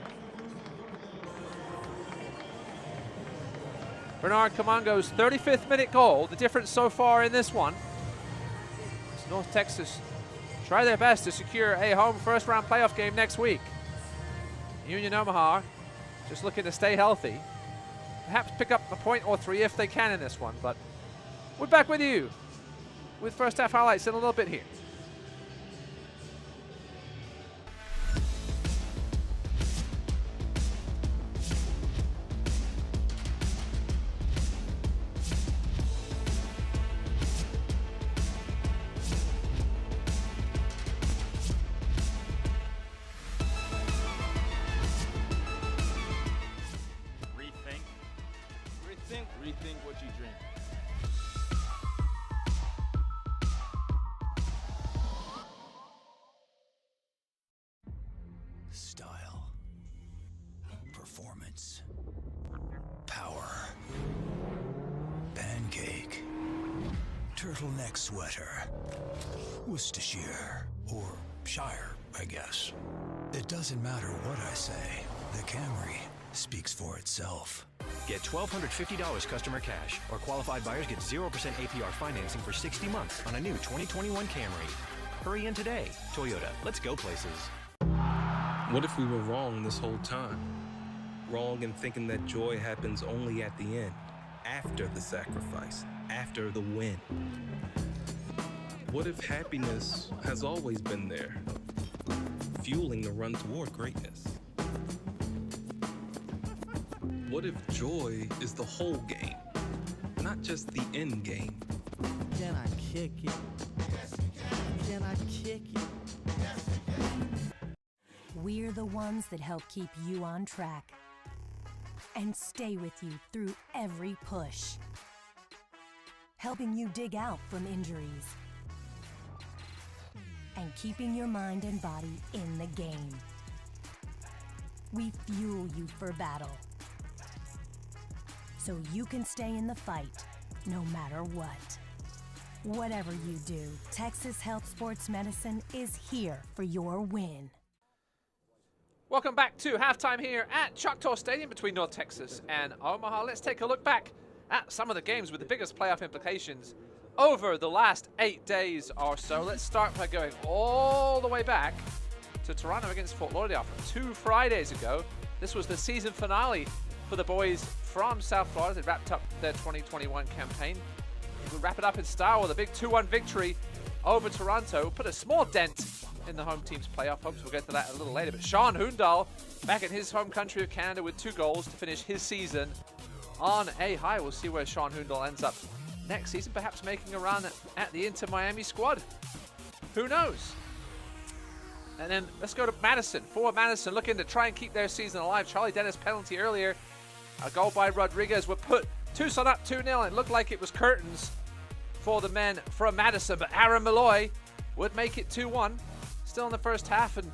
Bernard Camango's 35th minute goal, the difference so far in this one. As North Texas try their best to secure a home first round playoff game next week. Union Omaha just looking to stay healthy. Perhaps pick up a point or 3 if they can in this one, but we're back with you with first half highlights in a little bit here. Rethink what you drink. Style. Performance. Power. Pancake. Turtleneck sweater. Worcestershire. Or Shire, I guess. It doesn't matter what I say. The Camry speaks for itself. Get $1,250 customer cash, or qualified buyers get 0% APR financing for 60 months on a new 2021 Camry. Hurry in today. Toyota, let's go places. What if we were wrong this whole time? Wrong in thinking that joy happens only at the end, after the sacrifice, after the win? What if happiness has always been there, fueling the run toward greatness? What if joy is the whole game, not just the end game? Can I kick it? Can I kick it? We're the ones that help keep you on track and stay with you through every push, helping you dig out from injuries and keeping your mind and body in the game. We fuel you for battle, so you can stay in the fight no matter what. Whatever you do, Texas Health Sports Medicine is here for your win. Welcome back to halftime here at Choctaw Stadium between North Texas and Omaha. Let's take a look back at some of the games with the biggest playoff implications over the last 8 days or so. Let's start by going all the way back to Toronto against Fort Lauderdale from 2 Fridays ago. This was the season finale for the boys from South Florida. They wrapped up their 2021 campaign. We'll wrap it up in style with a big 2-1 victory over Toronto. Put a small dent in the home team's playoff hopes. We'll get to that a little later. But Sean Hoondahl back in his home country of Canada with 2 goals to finish his season on a high. We'll see where Sean Hoondle ends up next season, perhaps making a run at the Inter Miami squad. Who knows? And then let's go to Madison. For Madison, looking to try and keep their season alive. Charlie Dennis penalty earlier. A goal by Rodriguez would put Tucson up 2-0. It looked like it was curtains for the men from Madison, but Aaron Malloy would make it 2-1. Still in the first half, and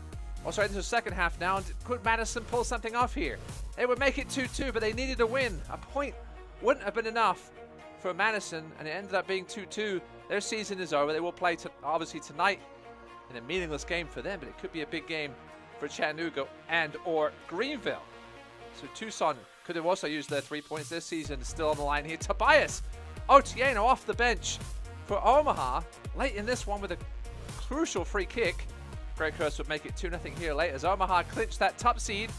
also into the second half now. And could Madison pull something off here? They would make it 2-2, but they needed a win. A point wouldn't have been enough for Madison, and it ended up being 2-2. Their season is over. They will play obviously tonight in a meaningless game for them, but it could be a big game for Chattanooga and or Greenville. So Tucson could have also used their 3 points. This season is still on the line here. Tobias Otieno off the bench for Omaha late in this one with a crucial free kick. Greg Hurst would make it 2-0 here late as Omaha clinched that top seed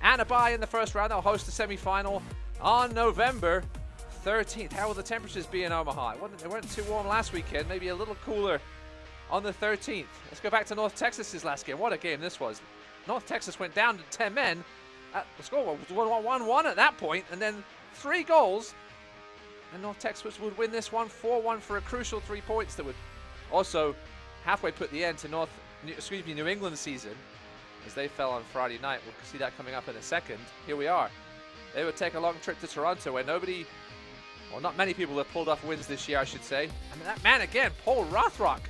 and a bye in the first round. They'll host the semi-final on November 13th. How will the temperatures be in Omaha? They weren't too warm last weekend, maybe a little cooler on the 13th. Let's go back to North Texas's last game. What a game this was. North Texas went down to 10 men. The score was 1-1 at that point, and then 3 goals. And North Texas would win this one 4-1 for a crucial 3 points that would also halfway put the end to New England's season as they fell on Friday night. We'll see that coming up in a second. Here we are. They would take a long trip to Toronto where not many people have pulled off wins this year, I should say. And that man again, Paul Rothrock.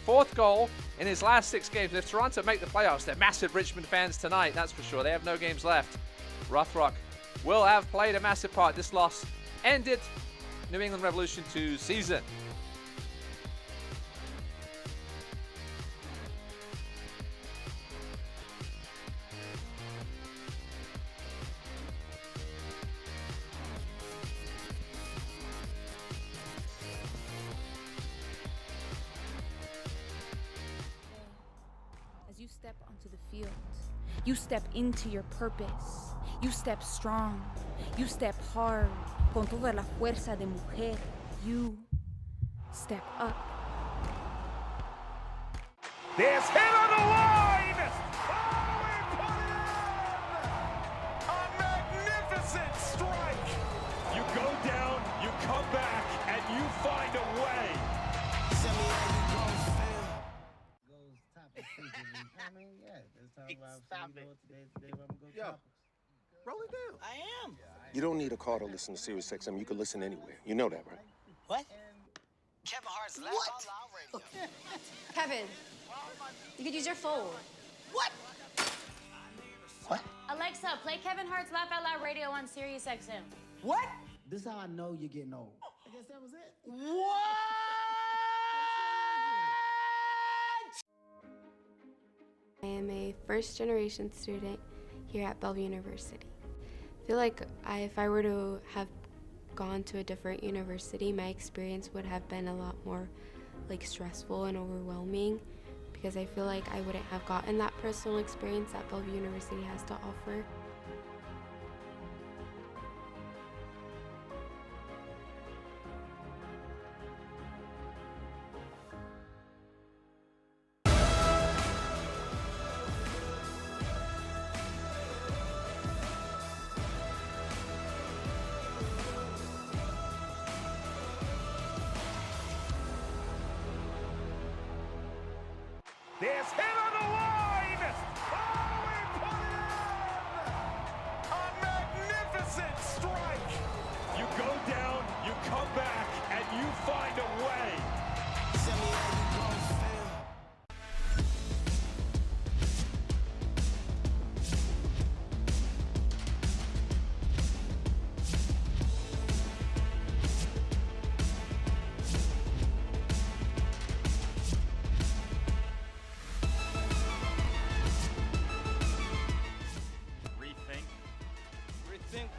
4th goal in his last 6 games. If Toronto make the playoffs, they're massive Richmond fans tonight, that's for sure. They have no games left. Rothrock will have played a massive part. This loss ended New England Revolution 2 season. You step onto the field. You step into your purpose. You step strong. You step hard. Con toda la fuerza de mujer. You step up. There's hit on the line! Oh, he put it in! A magnificent strike! You go down, you come back, and you find a way. Roll it down. I am. You don't need a car to listen to Sirius XM. You can listen anywhere. You know that, right? What? Kevin Hart's Laugh Out Loud Radio. Kevin, you could use your phone. What? What? Alexa, play Kevin Hart's Laugh Out Loud Radio on Sirius XM. What? This is how I know you're getting old. I guess that was it. What? I am a first-generation student here at Bellevue University. I feel like if I were to have gone to a different university, my experience would have been a lot more stressful and overwhelming because I feel like I wouldn't have gotten that personal experience that Bellevue University has to offer. There's hit on the line! Oh, he put it in! A magnificent strike! You go down, you come back, and you find a way. Send me how you gon' feel.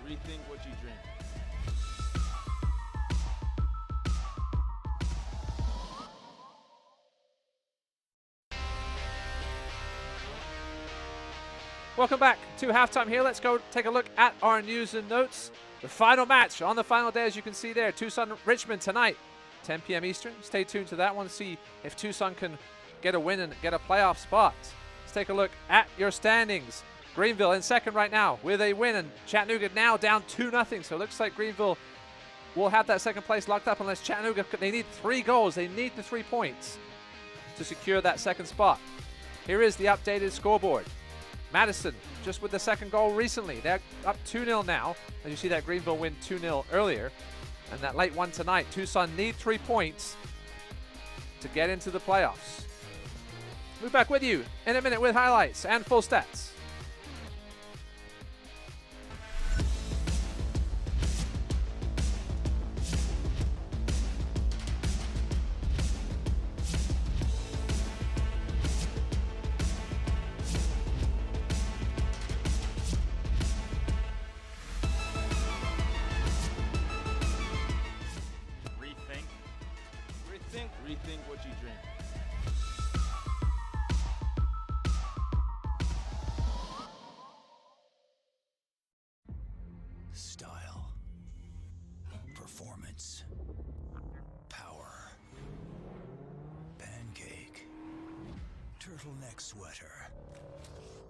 Rethink what you drink. Welcome back to halftime here. Let's go take a look at our news and notes. The final match on the final day, as you can see there, Tucson-Richmond tonight, 10 p.m. Eastern. Stay tuned to that one, see if Tucson can get a win and get a playoff spot. Let's take a look at your standings. Greenville in second right now with a win, and Chattanooga now down 2-0. So it looks like Greenville will have that second place locked up unless Chattanooga, they need 3 goals. They need the 3 points to secure that second spot. Here is the updated scoreboard. Madison just with the second goal recently. They're up 2-0 now. As you see that Greenville win 2-0 earlier. And that late one tonight. Tucson need 3 points to get into the playoffs. We'll be back with you in a minute with highlights and full stats. Rethink what you drink. Style, performance, power, pancake, turtleneck sweater,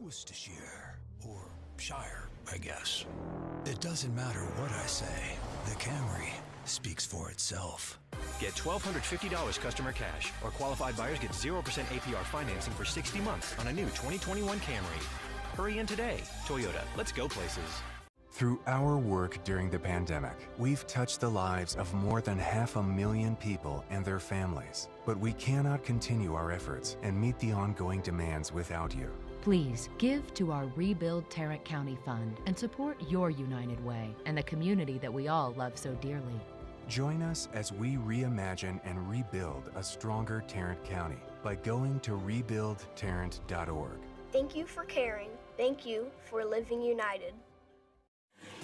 Worcestershire, or Shire, I guess. It doesn't matter what I say, the Camry speaks for itself. Get $1,250 customer cash, or qualified buyers get 0% APR financing for 60 months on a new 2021 Camry. Hurry in today. Toyota, let's go places. Through our work during the pandemic, we've touched the lives of more than 500,000 people and their families. But we cannot continue our efforts and meet the ongoing demands without you. Please give to our Rebuild Tarrant County Fund and support your United Way and the community that we all love so dearly. Join us as we reimagine and rebuild a stronger Tarrant County by going to rebuildtarrant.org. Thank you for caring. Thank you for living united.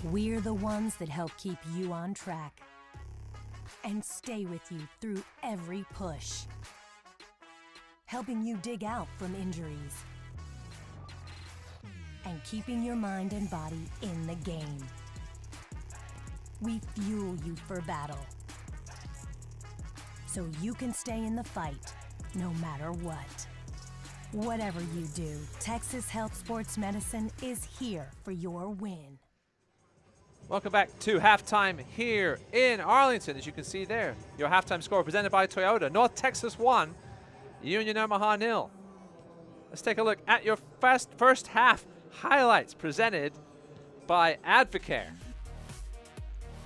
We're the ones that help keep you on track and stay with you through every push, helping you dig out from injuries and keeping your mind and body in the game. We fuel you for battle, so you can stay in the fight no matter what. Whatever you do, Texas Health Sports Medicine is here for your win. Welcome back to halftime here in Arlington. As you can see there, your halftime score presented by Toyota. North Texas 1, Union Omaha 0. Let's take a look at your first half highlights presented by Advocare.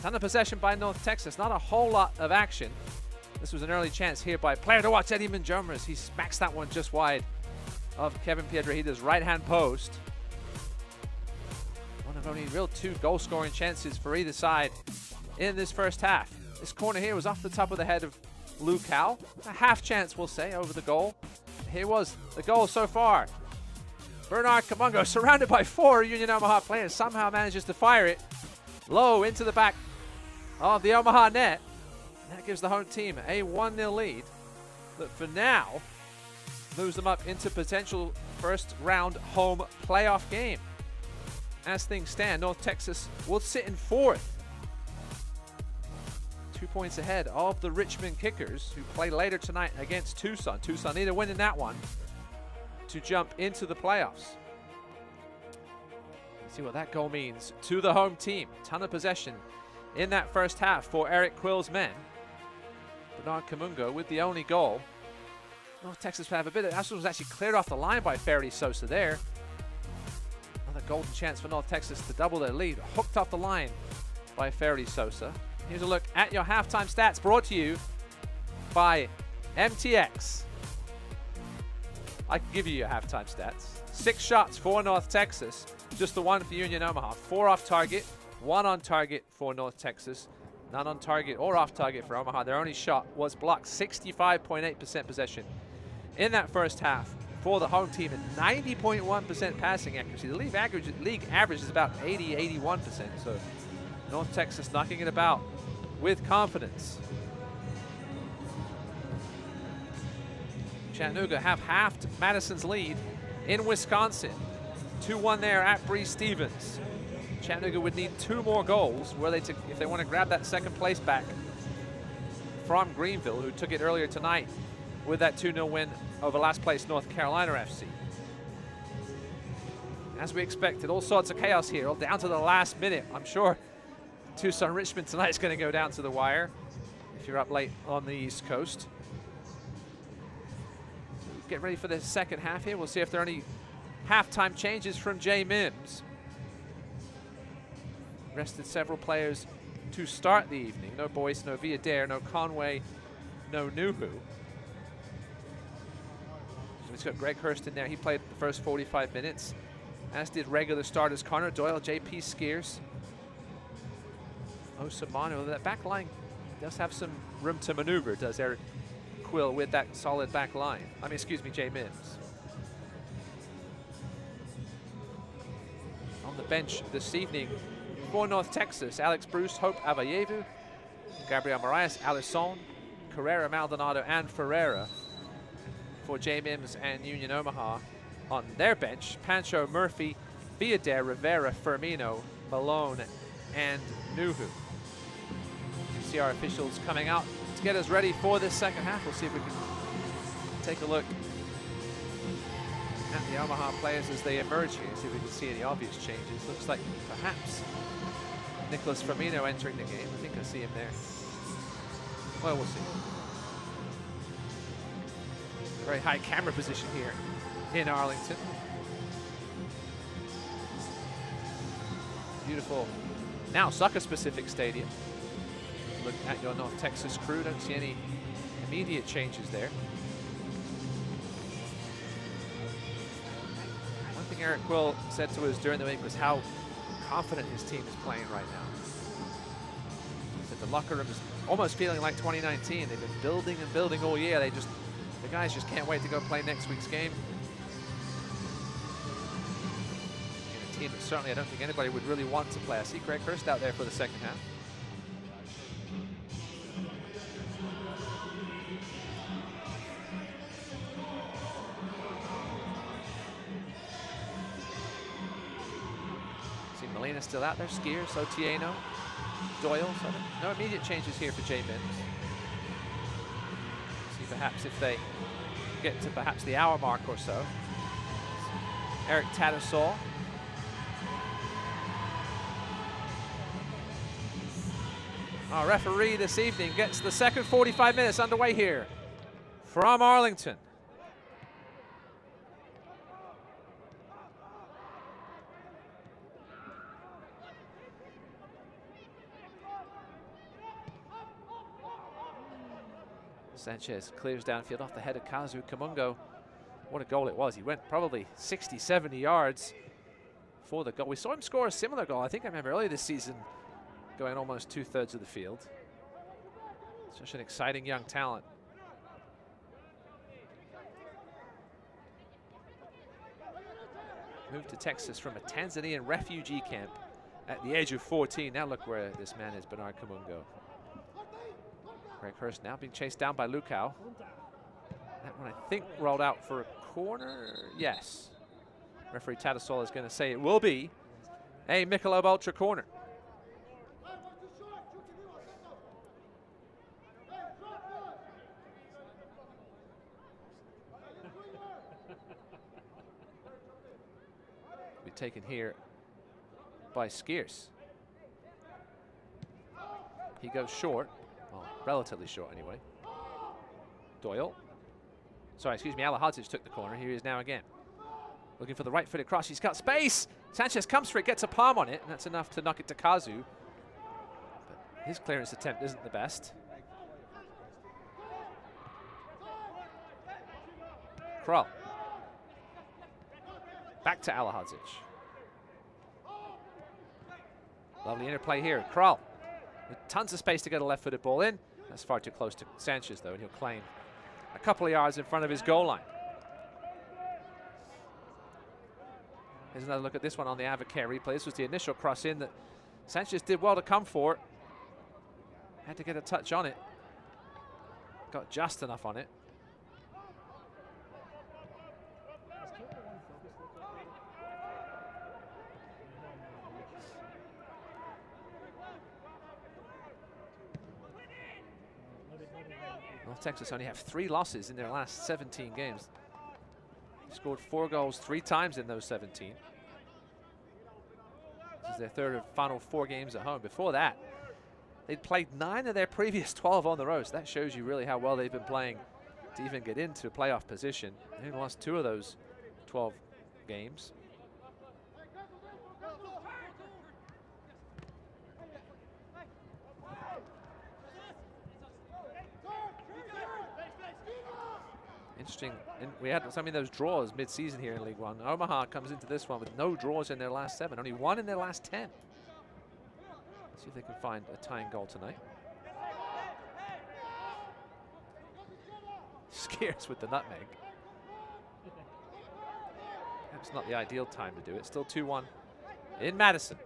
Ton of possession by North Texas, not a whole lot of action. This was an early chance here by player to watch, Eddie Manjomras. He smacks that one just wide of Kevin Piedrahita's right-hand post. One of only real 2 goal-scoring chances for either side in this first half. This corner here was off the top of the head of Lou Cal. A half chance, we'll say, over the goal. Here was the goal so far. Bernard Kamungo, surrounded by 4 Union Omaha players, somehow manages to fire it low into the back of the Omaha net. That gives the home team a 1-0 lead that for now moves them up into potential first round home playoff game. As things stand, North Texas will sit in 4th. 2 points ahead of the Richmond Kickers, who play later tonight against Tucson. Tucson need a win in that one to jump into the playoffs. Let's see what that goal means to the home team. Ton of possession in that first half for Eric Quill's men. Bernard Kamungo with the only goal. North Texas have a bit of, that was actually cleared off the line by Faraday Sosa there. Another golden chance for North Texas to double their lead. Hooked off the line by Faraday Sosa. Here's a look at your halftime stats brought to you by MTX. I can give you your halftime stats. 6 shots for North Texas, just the 1 for Union Omaha. 4 off target, 1 on target for North Texas. None on target or off target for Omaha. Their only shot was blocked. 65.8% possession in that first half for the home team and 90.1% passing accuracy. The league average is about 80-81%. So North Texas knocking it about with confidence. Chattanooga have halved Madison's lead in Wisconsin. 2-1 there at Breeze Stevens. Chattanooga would need 2 more goals if they want to grab that second place back from Greenville, who took it earlier tonight with that 2-0 win over last place North Carolina FC. as we expected, all sorts of chaos here, all down to the last minute. I'm sure Tucson-Richmond tonight is going to go down to the wire if you're up late on the East Coast. Get ready for the second half here. We'll see if there are any halftime changes from Jay Mims. Rested several players to start the evening. No Boyce, no Villadere, no Conway, no Nuhu. So he's got Greg Hurst in there. He played the first 45 minutes, as did regular starters Connor Doyle, JP Skiers, Osamano. That back line does have some room to maneuver, does Eric Quill, with that solid back line. I mean, excuse me, Jay Mims. On the bench this evening for North Texas, Alex Bruce, Hope Avayevu, Gabriel Marias, Alisson, Carrera, Maldonado, and Ferreira. For Jay Mims and Union Omaha on their bench, Pancho, Murphy, Villadere, Rivera, Firmino, Malone, and Nuhu. You see our officials coming out to get us ready for this second half. We'll see if we can take a look at the Omaha players as they emerge here, see if we can see any obvious changes. Looks like perhaps Nicholas Firmino entering the game. I think I see him there. Well, we'll see. Very high camera position here in Arlington. Beautiful, now soccer-specific stadium. Look at your North Texas crew, don't see any immediate changes there. One thing Eric Quill said to us during the week was how confident his team is playing right now. He said the locker room is almost feeling like 2019. They've been building and building all year. The guys just can't wait to go play next week's game. And a team that certainly I don't think anybody would really want to play. I see Greg Hurst out there for the second half. See Molina still out there, Skiers, Otieno, Doyle. So no immediate changes here for Jay Mims. Perhaps if they get to perhaps the hour mark or so. Eric Tattersall. Our referee this evening gets the second 45 minutes underway here from Arlington. Sanchez clears downfield off the head of Kazu Kamungo. What a goal it was. He went probably 60, 70 yards for the goal. We saw him score a similar goal. I think I remember earlier this season going almost 2/3 of the field. Such an exciting young talent. Moved to Texas from a Tanzanian refugee camp at the age of 14. Now look where this man is, Bernard Kamungo. Greg Hurst now being chased down by Lukau. That one, I think, rolled out for a corner. Yes. Referee Tattersall is going to say it will be a Michelob Ultra corner. Be taken here by Skiers. He goes short. Well, relatively short anyway. Doyle. Sorry, excuse me, Alahadzic took the corner. Here he is now again. Looking for the right-footed cross. He's got space. Sanchez comes for it, gets a palm on it, and that's enough to knock it to Kazu. But his clearance attempt isn't the best. Krull. Back to Alahadzic. Lovely interplay here. Krull. With tons of space to get a left-footed ball in. That's far too close to Sanchez, though, and he'll claim a couple of yards in front of his goal line. Here's another look at this one on the Avocare replay. This was the initial cross in that Sanchez did well to come for. Had to get a touch on it. Got just enough on it. North Texas only have 3 losses in their last 17 games. They scored 4 goals 3 times in those 17. This is their third and final 4 games at home. Before that, they'd played 9 of their previous 12 on the road. So that shows you really how well they've been playing to even get into playoff position. They lost 2 of those 12 games. Interesting. And we had some of those draws mid-season here in League One. Omaha comes into this one with no draws in their last 7, only 1 in their last 10. See if they can find a tying goal tonight. Scares with the nutmeg. That's not the ideal time to do it. Still 2-1 in Madison.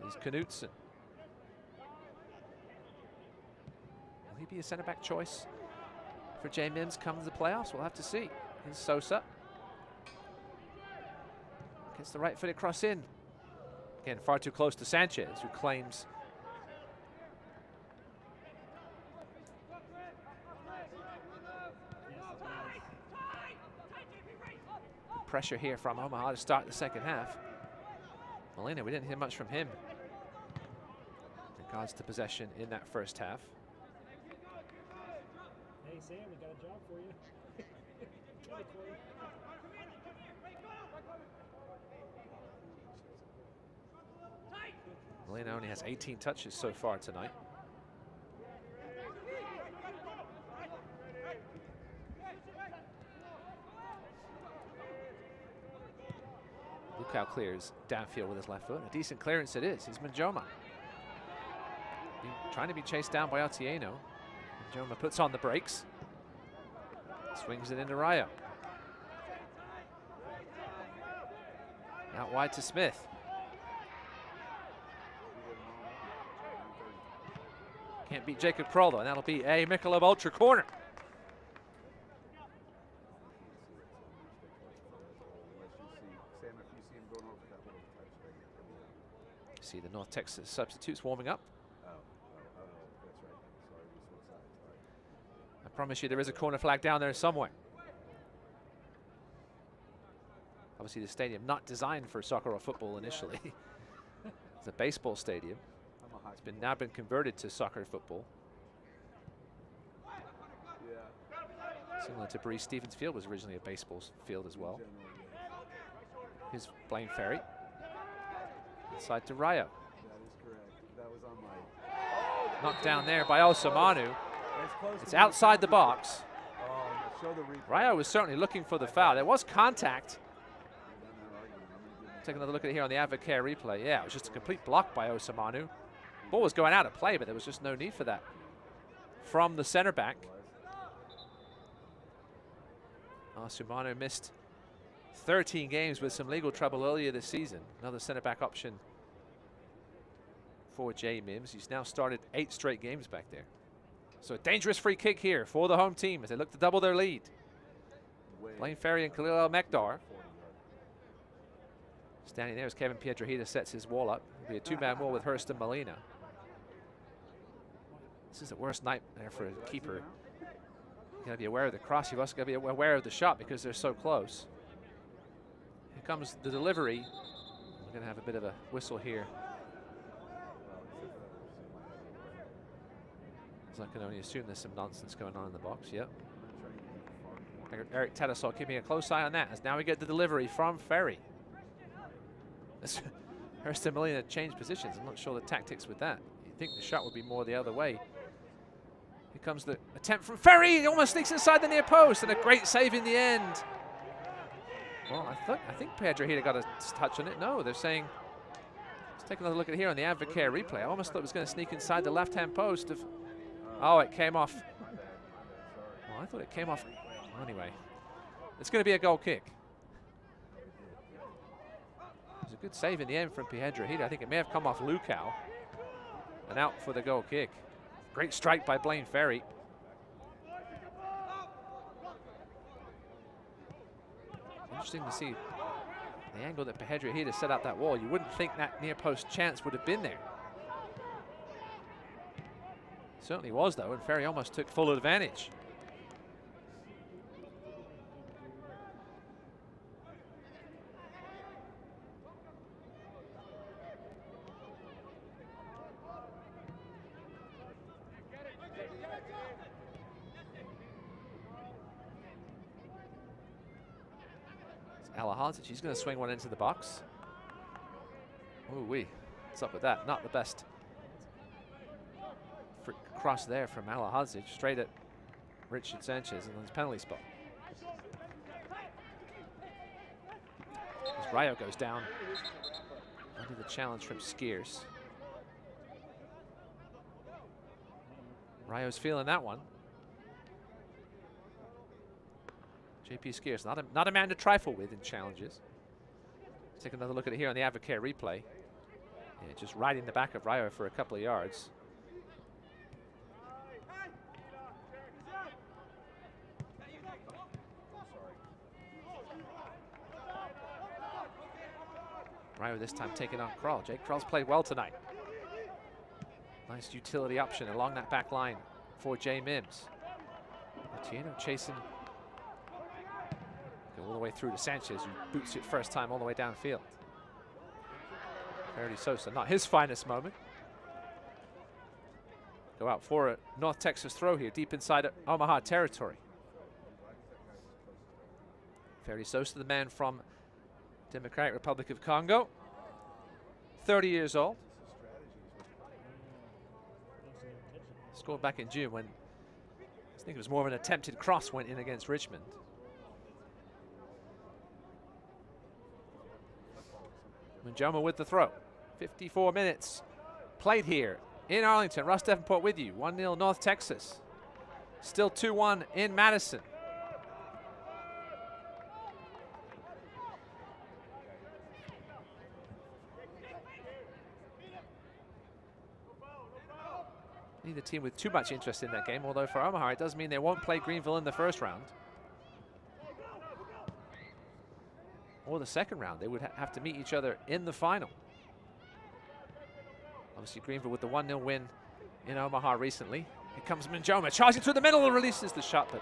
Here's Knutson. Will he be a center back choice for Jay Mims come to the playoffs? We'll have to see. Here's Sosa. Gets the right footed cross in. Again, far too close to Sanchez, who claims pressure here from Omaha to start the second half. Molina, we didn't hear much from him in regards to possession in that first half. Hey, Sam, we got a job for you. Molina only has 18 touches so far tonight. Lukau clears downfield with his left foot. A decent clearance it is. He's Manjoma. Trying to be chased down by Otieno. Manjoma puts on the brakes. Swings it into Rayo. Out wide to Smith. Can't beat Jacob Kroll, though, and that'll be a Michelob Ultra corner. See the North Texas substitutes warming up. I promise you there is a corner flag down there somewhere. Obviously the stadium not designed for soccer or football initially. It's a baseball stadium. It's now been converted to soccer football. Similar to Breeze Stevens Field was originally a baseball field as well. Here's Blaine Ferry. Inside to Rayo. Knocked down there by Osamanu. It's outside the box. Rayo was certainly looking for the foul. There was contact. Take another look at it here on the Advocare replay. Yeah, it was just a complete block by Osamanu. Ball was going out of play, but there was just no need for that from the center back. Osamanu missed 13 games with some legal trouble earlier this season. Another center back option for Jay Mims. He's now started 8 straight games back there. So a dangerous free kick here for the home team as they look to double their lead. Blaine Ferry and Khalil El-Mekdar. Standing there as Kevin Piedrahita sets his wall up. It'll be a 2-man wall with Hurst and Molina. This is the worst nightmare for a keeper. You gotta be aware of the cross. You've also gotta be aware of the shot because they're so close. Here comes the delivery. We're gonna have a bit of a whistle here. So I can only assume there's some nonsense going on in the box. Yep. Eric Tedesol keeping a close eye on that as now we get the delivery from Ferry. Hurst and Molina changed positions. I'm not sure the tactics with that. You'd think the shot would be more the other way. Here comes the attempt from Ferry. He almost sneaks inside the near post and a great save in the end. Well, I think Piedrahita got a touch on it. No, they're saying, let's take another look at it here on the Advocare replay. I almost thought it was going to sneak inside the left-hand post of, oh, it came off. Well, I thought it came off. Well, anyway, it's going to be a goal kick. It was a good save in the end from Piedrahita. I think it may have come off Lukau and out for the goal kick. Great strike by Blaine Ferry. Interesting to see the angle that Piedrahita set out that wall. You wouldn't think that near post chance would have been there. Certainly was, though, and Ferry almost took full advantage. Alahadzic, he's going to swing one into the box. Ooh-wee. What's up with that? Not the best cross there from Alahadzic, straight at Richard Sanchez in his penalty spot. As Rayo goes down under the challenge from Skiers. Rayo's feeling that one. JP Skiers, not a man to trifle with in challenges. Let's take another look at it here on the Advocare replay. Yeah, just riding the back of Rayo for a couple of yards. Rayo this time taking on Krull. Jake Krull's played well tonight. Nice utility option along that back line for Jay Mims. Latino chasing. Go all the way through to Sanchez, who boots it first time all the way downfield. Verdi Sosa, not his finest moment. Go out for a North Texas throw here, deep inside Omaha territory. Verdi Sosa, the man from Democratic Republic of Congo, 30 years old. Scored back in June when I think it was more of an attempted cross went in against Richmond. Manjoma with the throw. 54 minutes played here in Arlington. Russ Davenport with you. 1-0 North Texas. Still 2-1 in Madison. Neither team with too much interest in that game, although for Omaha it does mean they won't play Greenville in the first round. Or the second round. They would have to meet each other in the final. Obviously Greenville with the 1-0 win in Omaha recently. Here comes Manjoma, charging through the middle and releases the shot, but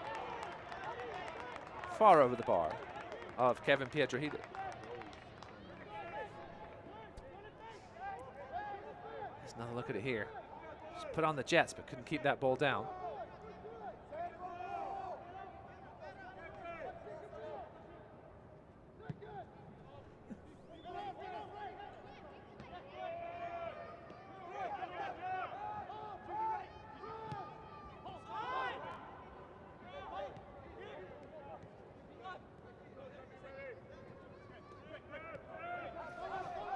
far over the bar of Kevin Pietrahita. Let's another look at it here. Just put on the Jets, but couldn't keep that ball down.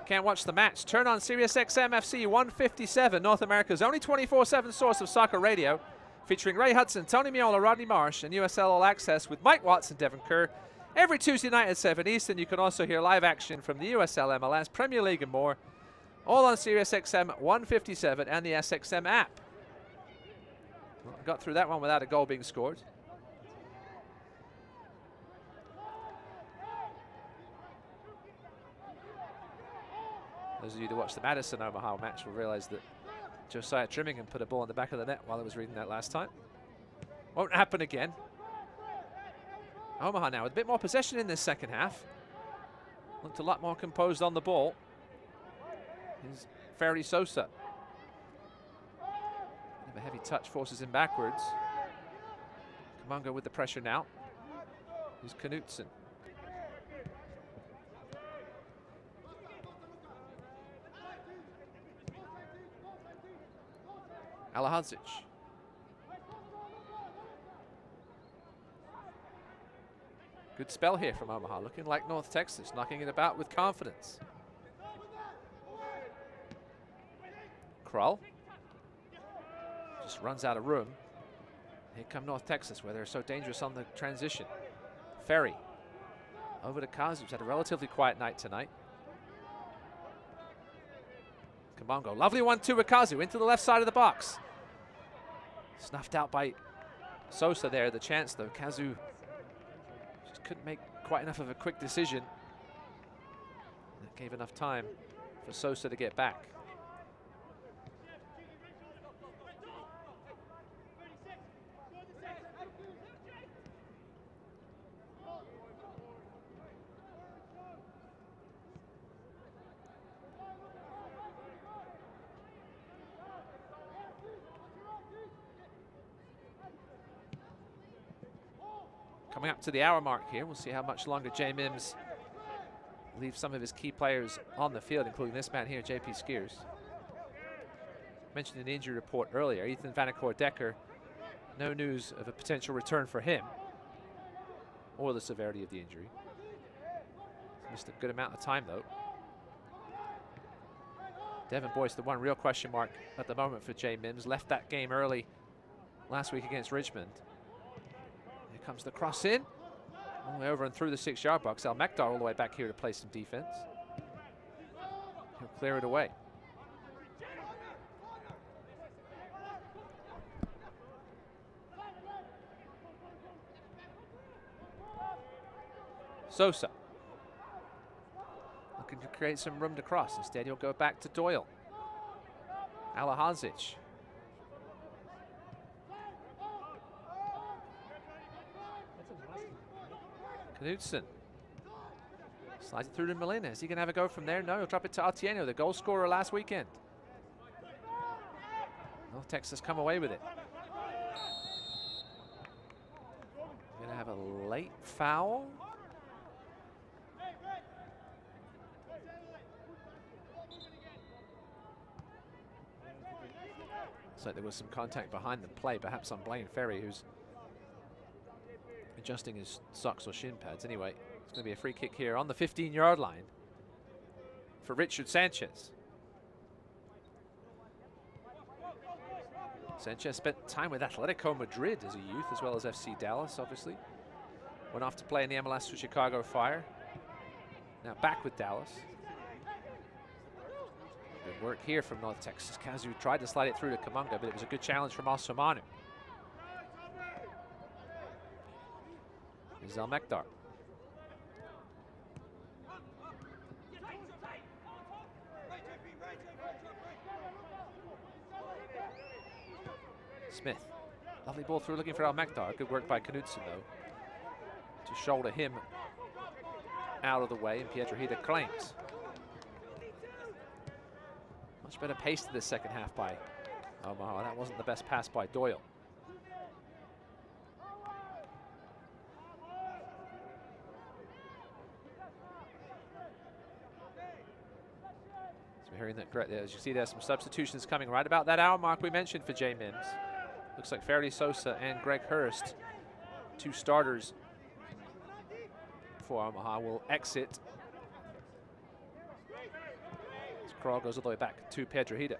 Can't watch the match? Turn on SiriusXM FC 157, North America's only 24/7 source of soccer radio, featuring Ray Hudson, Tony Meola, Rodney Marsh, and USL All Access with Mike Watts and Devin Kerr. Every Tuesday night at 7 Eastern, you can also hear live action from the USL, MLS, Premier League, and more, all on SiriusXM 157 and the SXM app. Well, got through that one without a goal being scored. Those of you that watched the Madison-Omaha match will realize that Josiah Trimmingham put a ball in the back of the net while I was reading that last time. Won't happen again. Omaha now with a bit more possession in this second half. Looked a lot more composed on the ball. Here's Verdi Sosa. A heavy touch forces him backwards. Kamongo with the pressure now. Here's Knutson. Alahadzic. Good spell here from Omaha, looking like North Texas, knocking it about with confidence. Krull just runs out of room. Here come North Texas, where they're so dangerous on the transition. Ferry over to Kazu, who's had a relatively quiet night tonight. Kamongo, lovely 1-2 with Kazu into the left side of the box. Snuffed out by Sosa there, the chance though. Kazu just couldn't make quite enough of a quick decision. That gave enough time for Sosa to get back. Coming up to the hour mark here. We'll see how much longer Jay Mims leave some of his key players on the field, including this man here, JP Skiers. Mentioned in the injury report earlier, Ethan Vanacore-Decker, no news of a potential return for him or the severity of the injury. Missed a good amount of time though. Devin Boyce, the one real question mark at the moment for Jay Mims, left that game early last week against Richmond. Here comes the cross in, all the way over and through the 6-yard box. Al Mekdar all the way back here to play some defense. He'll clear it away. Sosa looking to create some room to cross. Instead, he'll go back to Doyle. Alahazic. Knudsen. Slides it through to Molina. Is he going to have a go from there? No, he'll drop it to Atieno, the goal scorer last weekend. North Texas come away with it. We're going to have a late foul. Looks like there was some contact behind the play, perhaps on Blaine Ferry, who's adjusting his socks or shin pads. Anyway, it's going to be a free kick here on the 15-yard line for Richard Sanchez. Sanchez spent time with Atletico Madrid as a youth, as well as FC Dallas, obviously. Went off to play in the MLS for Chicago Fire. Now back with Dallas. Good work here from North Texas. Kazu tried to slide it through to Kamunga, but it was a good challenge from Osomanu. Here's Al Mekdar. Smith. Lovely ball through, looking for Al Mekdar. Good work by Knudsen, though, to shoulder him out of the way, and Pietrahita claims. Much better pace to this second half by Omaha. That wasn't the best pass by Doyle. So we're hearing that correctly. As you see, there's some substitutions coming right about that hour mark we mentioned for Jay Mims. Looks like Faraday Sosa and Greg Hurst, two starters for Omaha, will exit. Crawl goes all the way back to Pietrahita.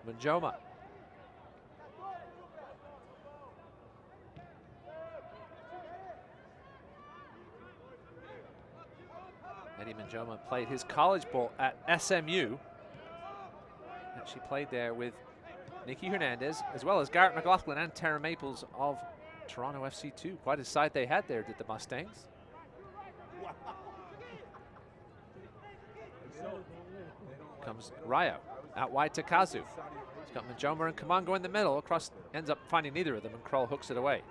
Manjoma. Eddie Manjoma played his college ball at SMU. She played there with Nicky Hernandez, as well as Garrett McLaughlin and Tara Maples of Toronto FC2. Quite a side they had there, did the Mustangs. Comes Rayo, out wide to Kazu. He's got Manjoma and Kamango in the middle. Across, ends up finding neither of them, and Kroll hooks it away.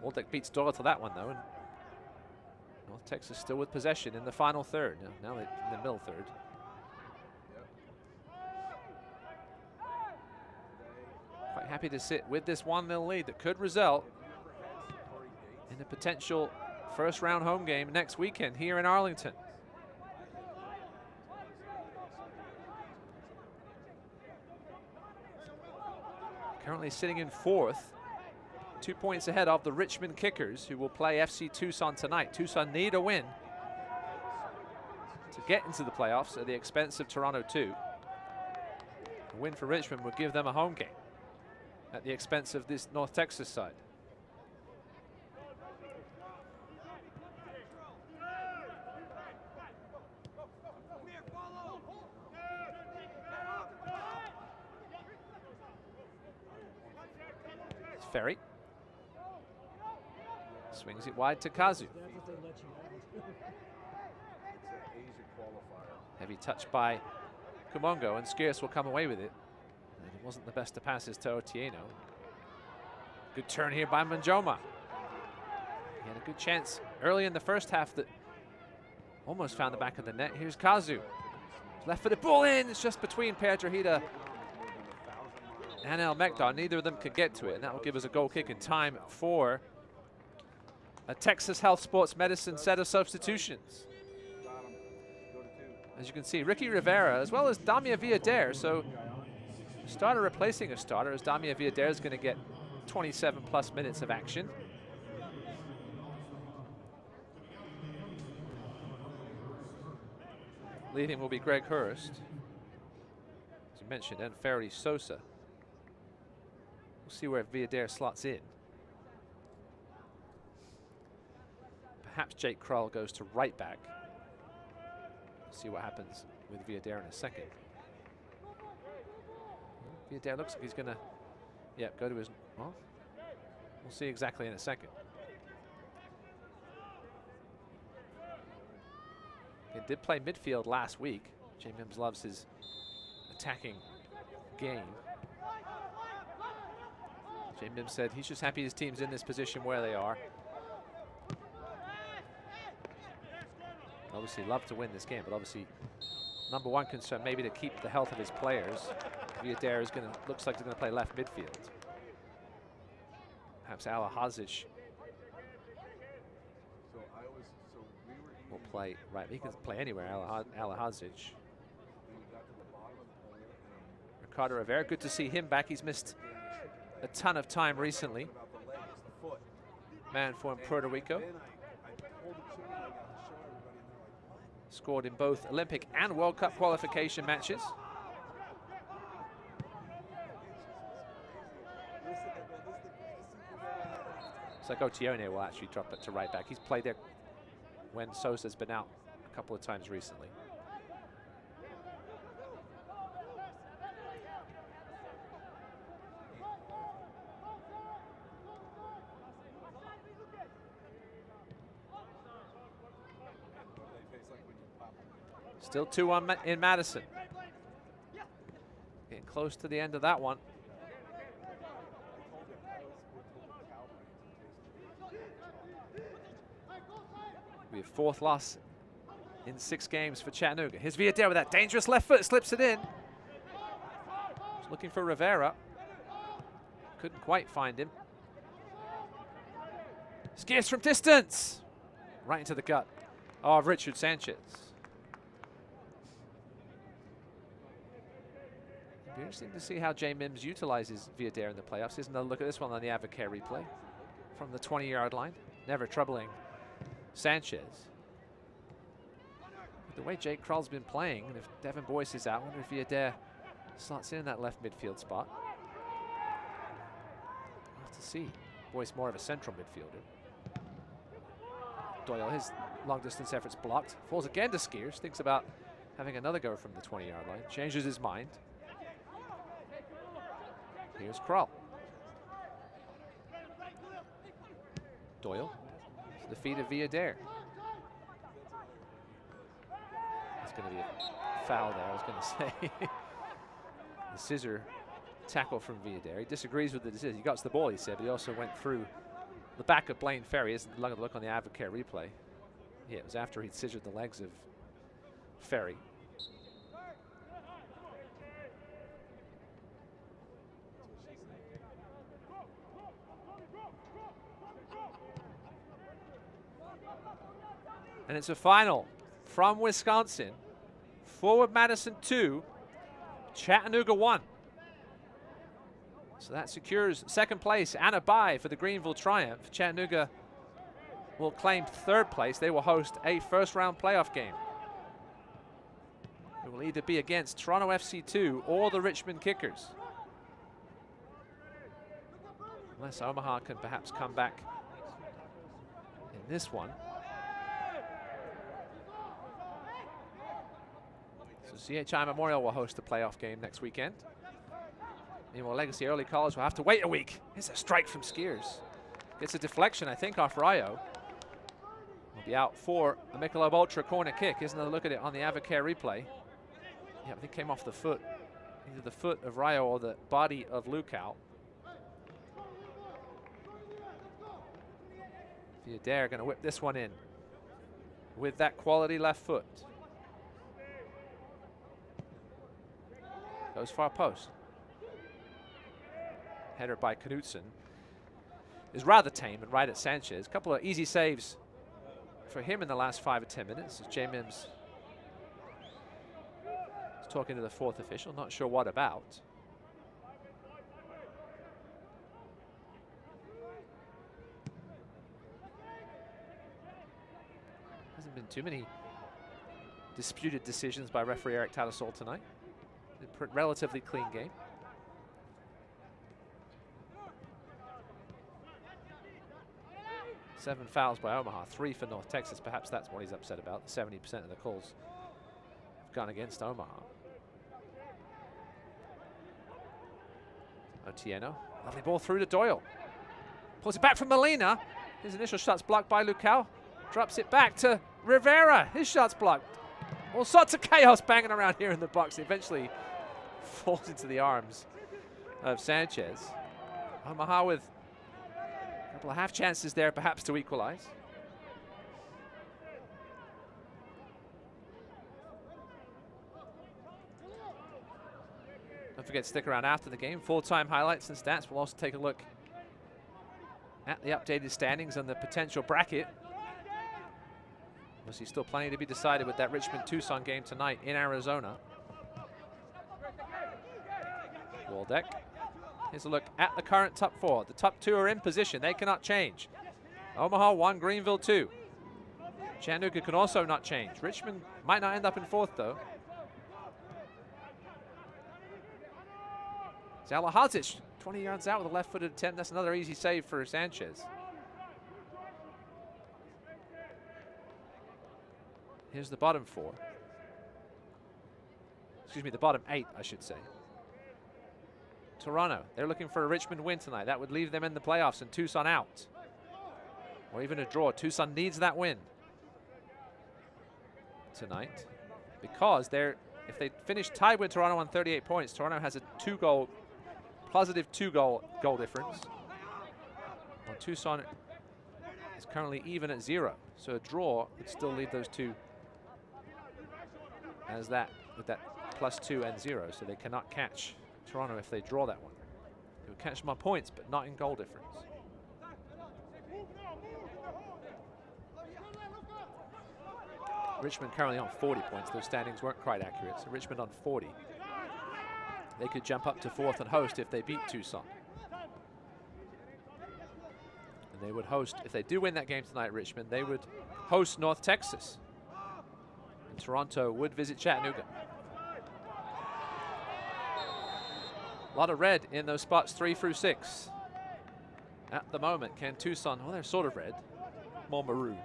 Waldeck beats Doyle to that one, though, and North Texas still with possession in the final third. Now in the middle third. Quite happy to sit with this 1-0 lead that could result in a potential first-round home game next weekend here in Arlington. Currently sitting in fourth, 2 points ahead of the Richmond Kickers, who will play FC Tucson tonight. Tucson need a win to get into the playoffs at the expense of Toronto 2. A win for Richmond would give them a home game at the expense of this North Texas side. It's Ferry. Swings it wide to Kazu. Heavy touch by Kumongo, and Skiers will come away with it. And it wasn't the best of passes to Otieno. Good turn here by Manjoma. He had a good chance early in the first half that Almost found the back of the net. Here's Kazu. Left-footed ball in. It's just between Petrahita and El Mekdar. Neither of them could get to it, and that will give us a goal kick in time for a Texas Health Sports Medicine set of substitutions. As you can see, Ricky Rivera as well as Damia Villader. So a starter replacing a starter, as Damia Villader is going to get 27+ minutes of action. Leading will be Greg Hurst, as you mentioned, and Ferry Sosa. We'll see where Villader slots in. Perhaps Jake Krull goes to right back. See what happens with Villader in a second. Villader looks like he's going to, go to his, well, we'll see exactly in a second. He did play midfield last week. Jay Mims loves his attacking game. Jay Mims said he's just happy his team's in this position where they are. Obviously love to win this game, but obviously number one concern maybe to keep the health of his players. Villader is looks like he's going to play left midfield. Perhaps Alahazic will play right. He can play anywhere, Alahazic. Ricardo Rivera, good to see him back. He's missed a ton of time recently. Man for Puerto Rico. Scored in both Olympic and World Cup qualification matches. So Otione will actually drop it to right back. He's played there when Sosa's been out a couple of times recently. Still 2-1 in Madison. Getting close to the end of that one. We have fourth loss in 6 games for Chattanooga. Here's Villader with that dangerous left foot, slips it in. Just looking for Rivera. Couldn't quite find him. Skiers from distance. Right into the gut of Richard Sanchez. It'll be interesting to see how Jay Mims utilizes Villader in the playoffs. Here's another look at this one on the Advocare replay from the 20-yard line. Never troubling Sanchez. With the way Jake Krull's been playing, and if Devin Boyce is out, I wonder if Villader slots in that left midfield spot. We'll have to see. Boyce more of a central midfielder. Doyle, his long-distance efforts blocked. Falls again to Skiers. Thinks about having another go from the 20-yard line. Changes his mind. Here's Krull. Doyle. To the feet of Villader. It's going to be a foul there, I was going to say. The scissor tackle from Villader. He disagrees with the decision. He got to the ball, he said, but he also went through the back of Blaine Ferry. Isn't going to look on the Advocare replay. Yeah, it was after he'd scissored the legs of Ferry. And it's a final from Wisconsin. Forward Madison 2, Chattanooga 1. So that secures second place and a bye for the Greenville Triumph. Chattanooga will claim third place. They will host a first-round playoff game. It will either be against Toronto FC 2 or the Richmond Kickers. Unless Omaha can perhaps come back in this one. So CHI Memorial will host the playoff game next weekend. Meanwhile, Legacy Early College will have to wait a week. Here's a strike from Skiers. Gets a deflection, I think, off Rayo. Will be out for a Michelob Ultra corner kick. Here's another look at it on the Advocare replay. Yeah, I think it came off the foot. Either the foot of Rayo or the body of Lukau. Villader going to whip this one in. with that quality left foot. Goes far post. Header by Knutson is rather tame and right at Sanchez. A couple of easy saves for him in the last 5 or 10 minutes. As J. Mims is talking to the fourth official, not sure what about. Hasn't been too many disputed decisions by referee Eric Tattersall tonight. A relatively clean game. Seven fouls by Omaha, 3 for North Texas. Perhaps that's what he's upset about. 70% of the calls have gone against Omaha. Otieno, lovely ball through to Doyle. Pulls it back from Molina. His initial shot's blocked by Lucao. Drops it back to Rivera. His shot's blocked. All sorts of chaos banging around here in the box. Eventually falls into the arms of Sanchez. Omaha with a couple of half chances there, perhaps, to equalize. Don't forget to stick around after the game. Full-time highlights and stats. We'll also take a look at the updated standings and the potential bracket. Obviously still plenty to be decided with that Richmond-Tucson game tonight in Arizona. Waldeck. Here's a look at the current top 4. The top 2 are in position. They cannot change. Omaha 1, Greenville 2. Chattanooga can also not change. Richmond might not end up in 4th, though. Zalahadzic, 20 yards out with a left-footed attempt. That's another easy save for Sanchez. Here's the bottom 4. Excuse me, the bottom 8, I should say. Toronto, they're looking for a Richmond win tonight. That would leave them in the playoffs and Tucson out. Or even a draw. Tucson needs that win tonight because if they finish tied with Toronto on 38 points, Toronto has a positive two goal difference. Well, Tucson is currently even at 0. So a draw would still leave those two as that, with that +2 and 0. So they cannot catch Toronto if they draw that one. They would catch them on points, but not in goal difference. Richmond currently on 40 points. Those standings weren't quite accurate. So Richmond on 40. They could jump up to 4th and host if they beat Tucson. And they would host, if they do win that game tonight, Richmond, they would host North Texas. And Toronto would visit Chattanooga. A lot of red in those spots 3 through 6. At the moment, can Tucson, well, they're sort of red, more maroon.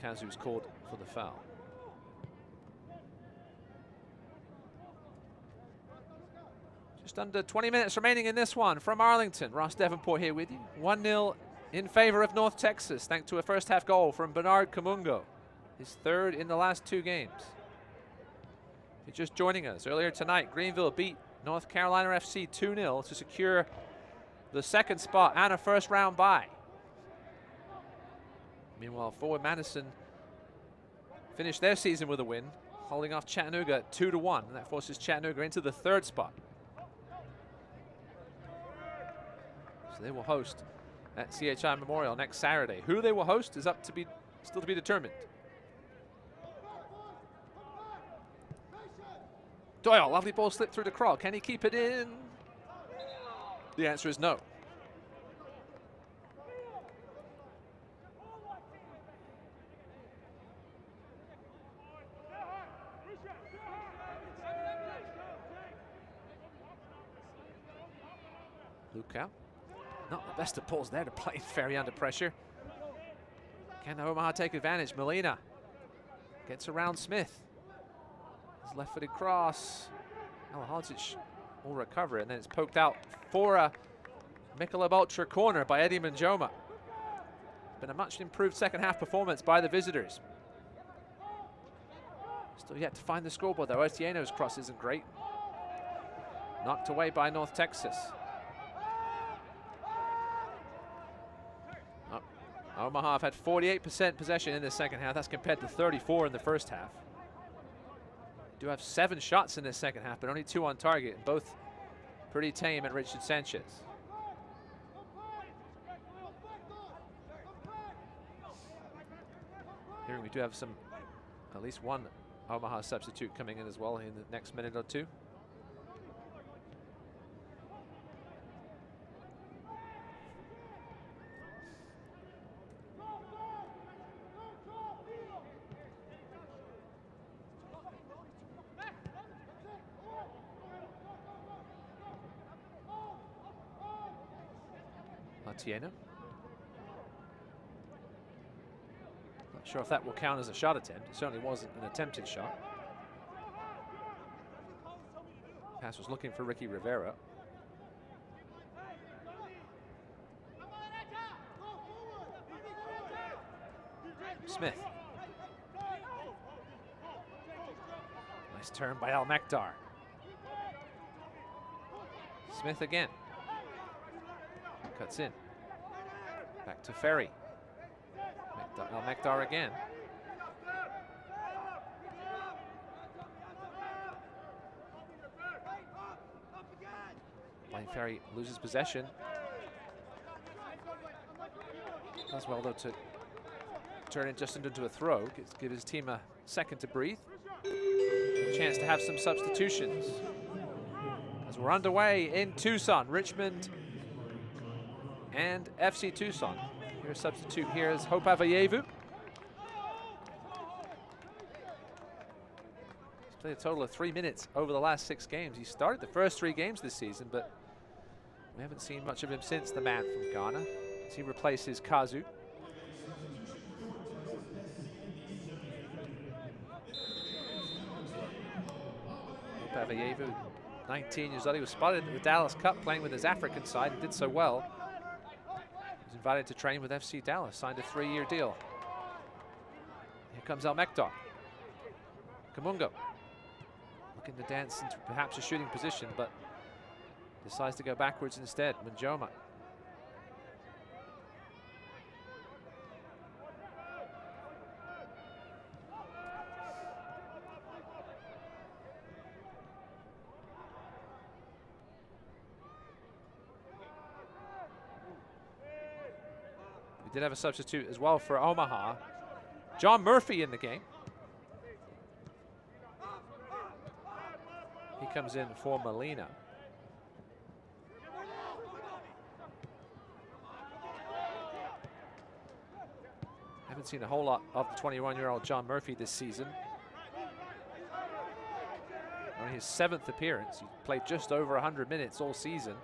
Kazu's called for the foul. Just under 20 minutes remaining in this one from Arlington. Ross Davenport here with you. 1-0 in favor of North Texas, thanks to a first half goal from Bernard Kamungo, his 3rd in the last 2 games. If you're just joining us, earlier tonight, Greenville beat North Carolina FC 2-0 to secure the 2nd spot and a first-round bye. Meanwhile, forward Madison finished their season with a win, holding off Chattanooga 2-1, and that forces Chattanooga into the 3rd spot. So they will host at CHI Memorial next Saturday. Who they will host is still to be determined. Doyle, lovely ball slipped through to Kroll. Can he keep it in? The answer is no. Lucao, not the best of balls there to play very under pressure. Can Omaha take advantage? Molina gets around Smith. His left-footed cross. Alahodzic will recover it, and then it's poked out for a Michelob Ultra corner by Eddie Manjoma. It's been a much improved second half performance by the visitors. Still yet to find the scoreboard though. Otieno's cross isn't great. Knocked away by North Texas. Omaha have had 48% possession in the second half. That's compared to 34 in the first half. Do have 7 shots in the second half, but only 2 on target, and both pretty tame at Richard Sanchez. Here we do have at least one Omaha substitute coming in as well in the next minute or two. Tiena. Not sure if that will count as a shot attempt. It certainly wasn't an attempted shot. Pass was looking for Ricky Rivera. Smith. Nice turn by Al Mekdar. Smith again. Cuts in. Back to Ferry. Al Mekdar again. Blaine Ferry loses possession. Does well though to turn it just into a throw. Give his team a second to breathe. A chance to have some substitutions. As we're underway in Tucson, Richmond and FC Tucson. Here's a substitute here is Hope Avayevu. He's played a total of 3 minutes over the last 6 games. He started the first 3 games this season, but we haven't seen much of him since, the man from Ghana, as he replaces Kazu. Hope Avayevu, 19 years old. He was spotted at the Dallas Cup playing with his African side and did so well. He was invited to train with FC Dallas, signed a 3-year deal. Here comes Al Mekdar. Kamungo looking to dance into perhaps a shooting position, but decides to go backwards instead. Manjoma. We did have a substitute as well for Omaha. John Murphy in the game. He comes in for Molina. Haven't seen a whole lot of the 21-year-old John Murphy this season. Only his 7th appearance. He played just over 100 minutes all season.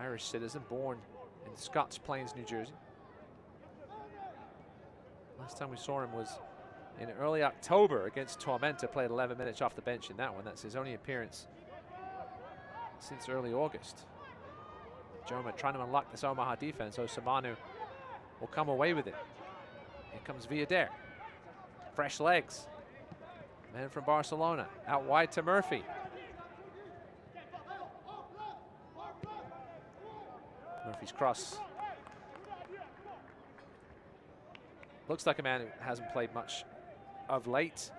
Irish citizen, born in Scotts Plains, New Jersey. Last time we saw him was in early October against Tormenta. Played 11 minutes off the bench in that one. That's his only appearance since early August. Joma trying to unlock this Omaha defense. Osamanu will come away with it. Here comes Villader. Fresh legs. Man from Barcelona. Out wide to Murphy. Murphy's cross. Looks like a man who hasn't played much of late.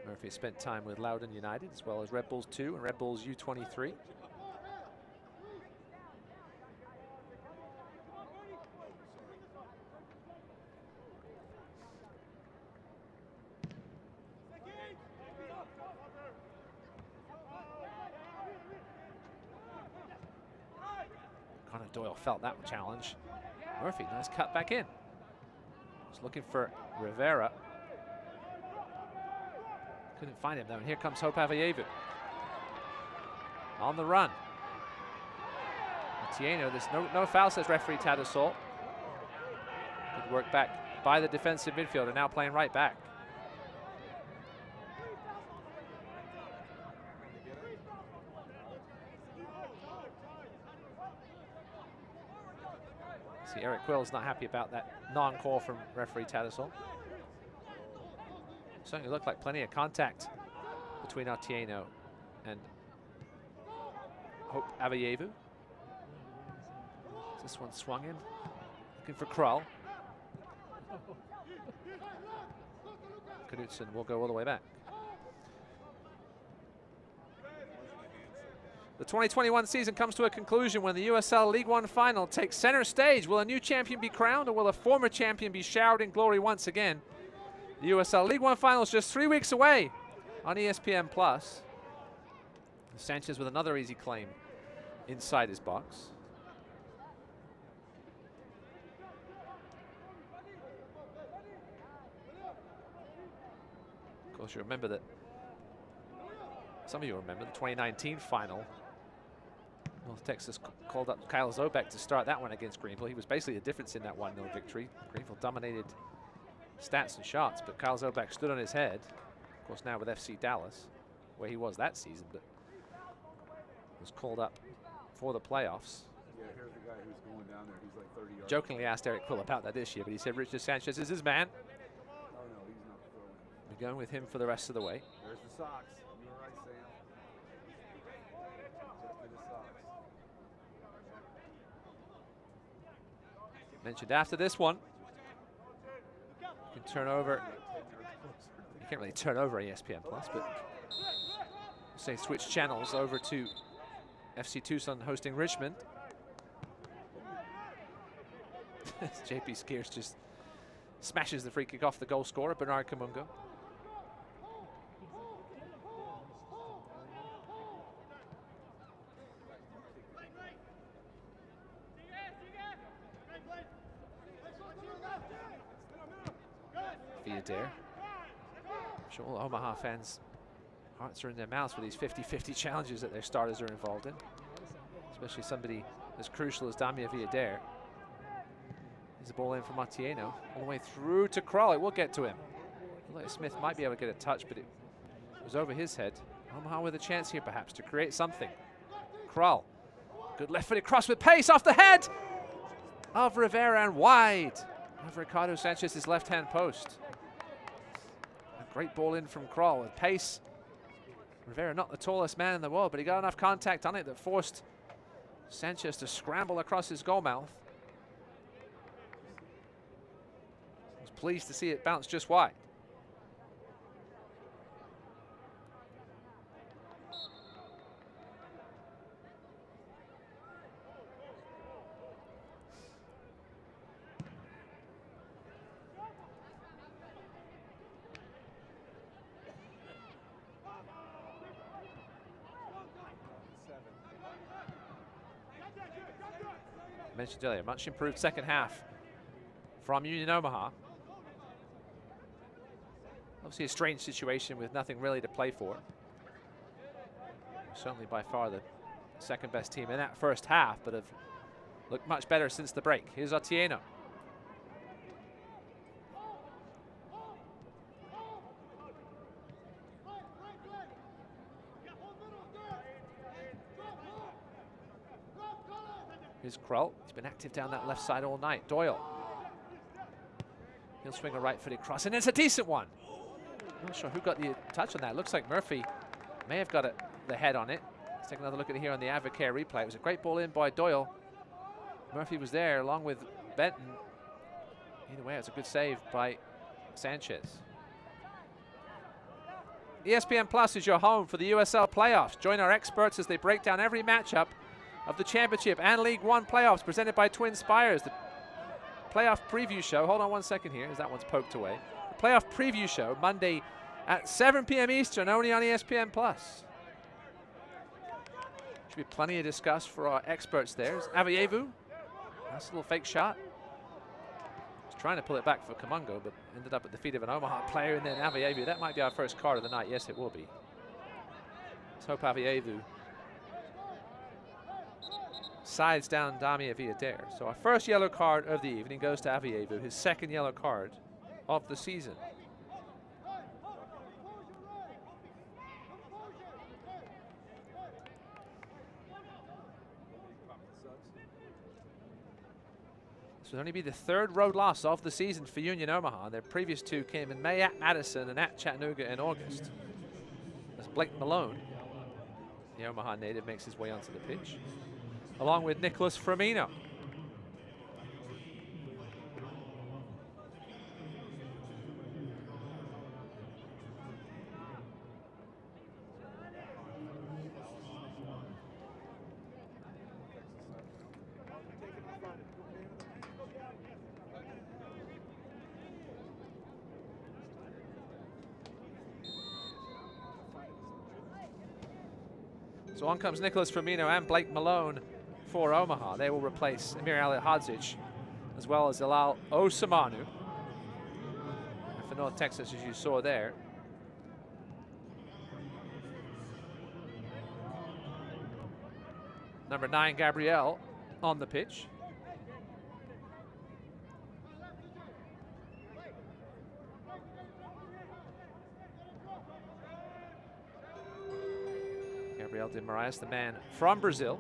Murphy spent time with Loudoun United as well as Red Bulls 2 and Red Bulls U23. Connor Doyle felt that challenge. Murphy, nice cut back in. Was looking for Rivera. Couldn't find him though, and here comes Hope Avayevu. On the run. Tieno, there's no foul, says referee Tadasol. Good work back by the defensive midfielder, now playing right back. See, Eric Quill's not happy about that non-call from referee Tadasol. Certainly looked like plenty of contact between Atieno and Hope Avayevu. This one swung in, looking for Krull. Knutson will go all the way back. The 2021 season comes to a conclusion when the USL League One final takes center stage. Will a new champion be crowned, or will a former champion be showered in glory once again? The USL League One final is just 3 weeks away on ESPN+. Sanchez with another easy claim inside his box. Of course, you remember that, some of you remember the 2019 final. North Texas called up Kyle Zobek to start that one against Greenville. He was basically the difference in that 1-0 victory. Greenville dominated stats and shots, but Kyle Zobek stood on his head. Of course, now with FC Dallas, where he was that season, but was called up for the playoffs. Yeah, here's the guy who's going down there. He's like 30 yards. Jokingly asked Eric Quill about that this year, but he said Richard Sanchez is his man. Oh, no, he's not throwing. We're going with him for the rest of the way. There's the socks. You were right, Sam. Just to the socks. Mentioned after this one, you can turn over. You can't really turn over ESPN+, but say switch channels over to FC Tucson hosting Richmond. JP Skiers just smashes the free kick off the goal scorer, Bernard Kamungo. Villader. I'm sure all Omaha fans' hearts are in their mouths for these 50-50 challenges that their starters are involved in, especially somebody as crucial as Damia Villader. There's a ball in from Atieno, all the way through to Krull. It will get to him. Like Smith might be able to get a touch, but it was over his head. Omaha with a chance here, perhaps, to create something. Krull, good left-footed cross with pace off the head of Rivera and wide of Ricardo Sanchez's left-hand post. A great ball in from Krull with pace. Rivera not the tallest man in the world, but he got enough contact on it that forced Sanchez to scramble across his goal mouth. Was pleased to see it bounce just wide. Mentioned earlier, much improved second half from Union Omaha. Obviously a strange situation with nothing really to play for. Certainly by far the second best team in that first half, but have looked much better since the break. Here's Atieno. Here's Krull. He's been active down that left side all night. Doyle. He'll swing a right-footed cross, and it's a decent one. Not sure who got the touch on that. Looks like Murphy may have got the head on it. Let's take another look at it here on the Advocare replay. It was a great ball in by Doyle. Murphy was there along with Benton. Either way, it's a good save by Sanchez. ESPN Plus is your home for the USL playoffs. Join our experts as they break down every matchup of the Championship and League One playoffs presented by Twin Spires. The playoff preview show, hold on one second here as that one's poked away. The playoff preview show Monday at 7 p.m. Eastern, only on ESPN Plus. Should be plenty to discuss for our experts there. Avayevu, nice little fake shot. Was trying to pull it back for Kamungo, but ended up at the feet of an Omaha player, and then Avayevu. That might be our first card of the night. Yes, it will be. Let's hope Avayevu sides down Damia Villader. So our first yellow card of the evening goes to Avayevu, his second yellow card of the season. This would only be the third road loss of the season for Union Omaha. Their previous two came in May at Madison and at Chattanooga in August. As Blake Malone, the Omaha native, makes his way onto the pitch, along with Nicholas Firmino. So on comes Nicholas Firmino and Blake Malone for Omaha. They will replace Amir Hadzic, as well as Ilal Osamanu. And for North Texas, as you saw there, number 9, Gabriel, on the pitch. Gabriel de Moraes, the man from Brazil.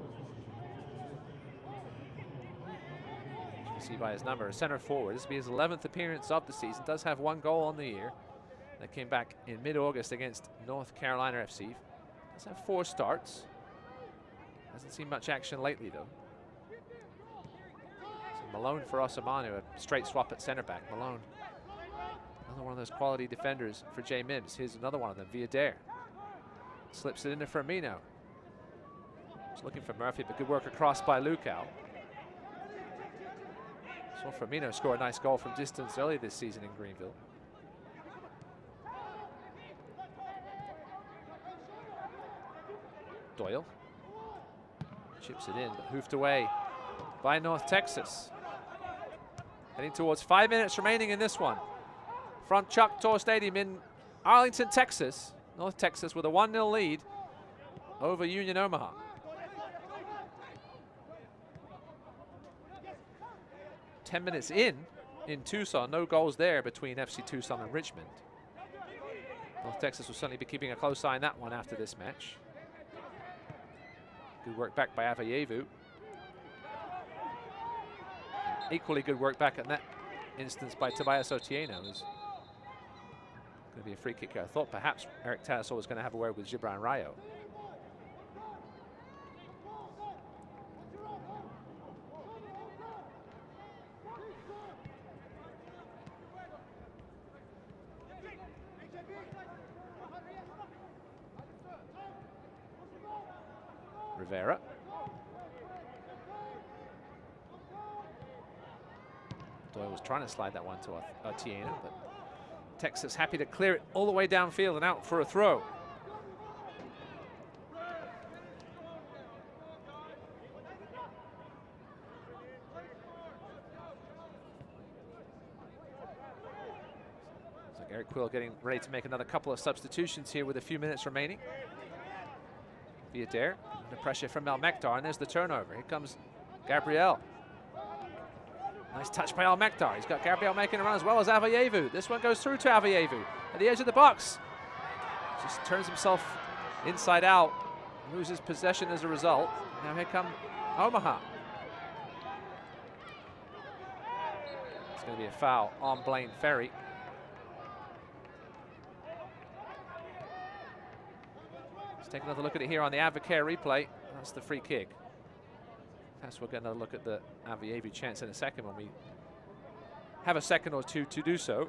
You can see by his number, center forward. This will be his 11th appearance of the season. Does have 1 goal on the year. That came back in mid-August against North Carolina FC. Does have 4 starts. Hasn't seen much action lately, though. So Malone for Osamanu, a straight swap at center back. Malone, another one of those quality defenders for Jay Mims. Here's another one of them, Villader. Slips it into Firmino. Just looking for Murphy, but good work across by Lukau. Saw Firmino score a nice goal from distance early this season in Greenville. Doyle chips it in, but hoofed away by North Texas. Heading towards 5 minutes remaining in this one. From Choctaw Stadium in Arlington, Texas. North Texas with a 1-0 lead over Union Omaha. Ten minutes in Tucson, no goals there between FC Tucson and Richmond. North Texas will certainly be keeping a close eye on that one after this match. Good work back by Avayevu. Equally good work back in that instance by Tobias Otieno. Who's going to be a free kick here. I thought perhaps Eric Tassel was going to have a word with Gibran Rayo. Rivera. Doyle was trying to slide that one to Otieno, but Texas happy to clear it all the way downfield and out for a throw. Looks like Eric Quill getting ready to make another couple of substitutions here with a few minutes remaining. Villader, the pressure from Al-Mektar, and there's the turnover. Here comes Gabriel. Nice touch by Al-Mektar. He's got Gabriel making a run as well as Avayevu. This one goes through to Avayevu at the edge of the box. Just turns himself inside out, loses possession as a result. Now here come Omaha. It's going to be a foul on Blaine Ferry. Let's take another look at it here on the Advocare replay. That's the free kick. Perhaps we'll get another look at the Avayevu chance in a second when we have a second or two to do so.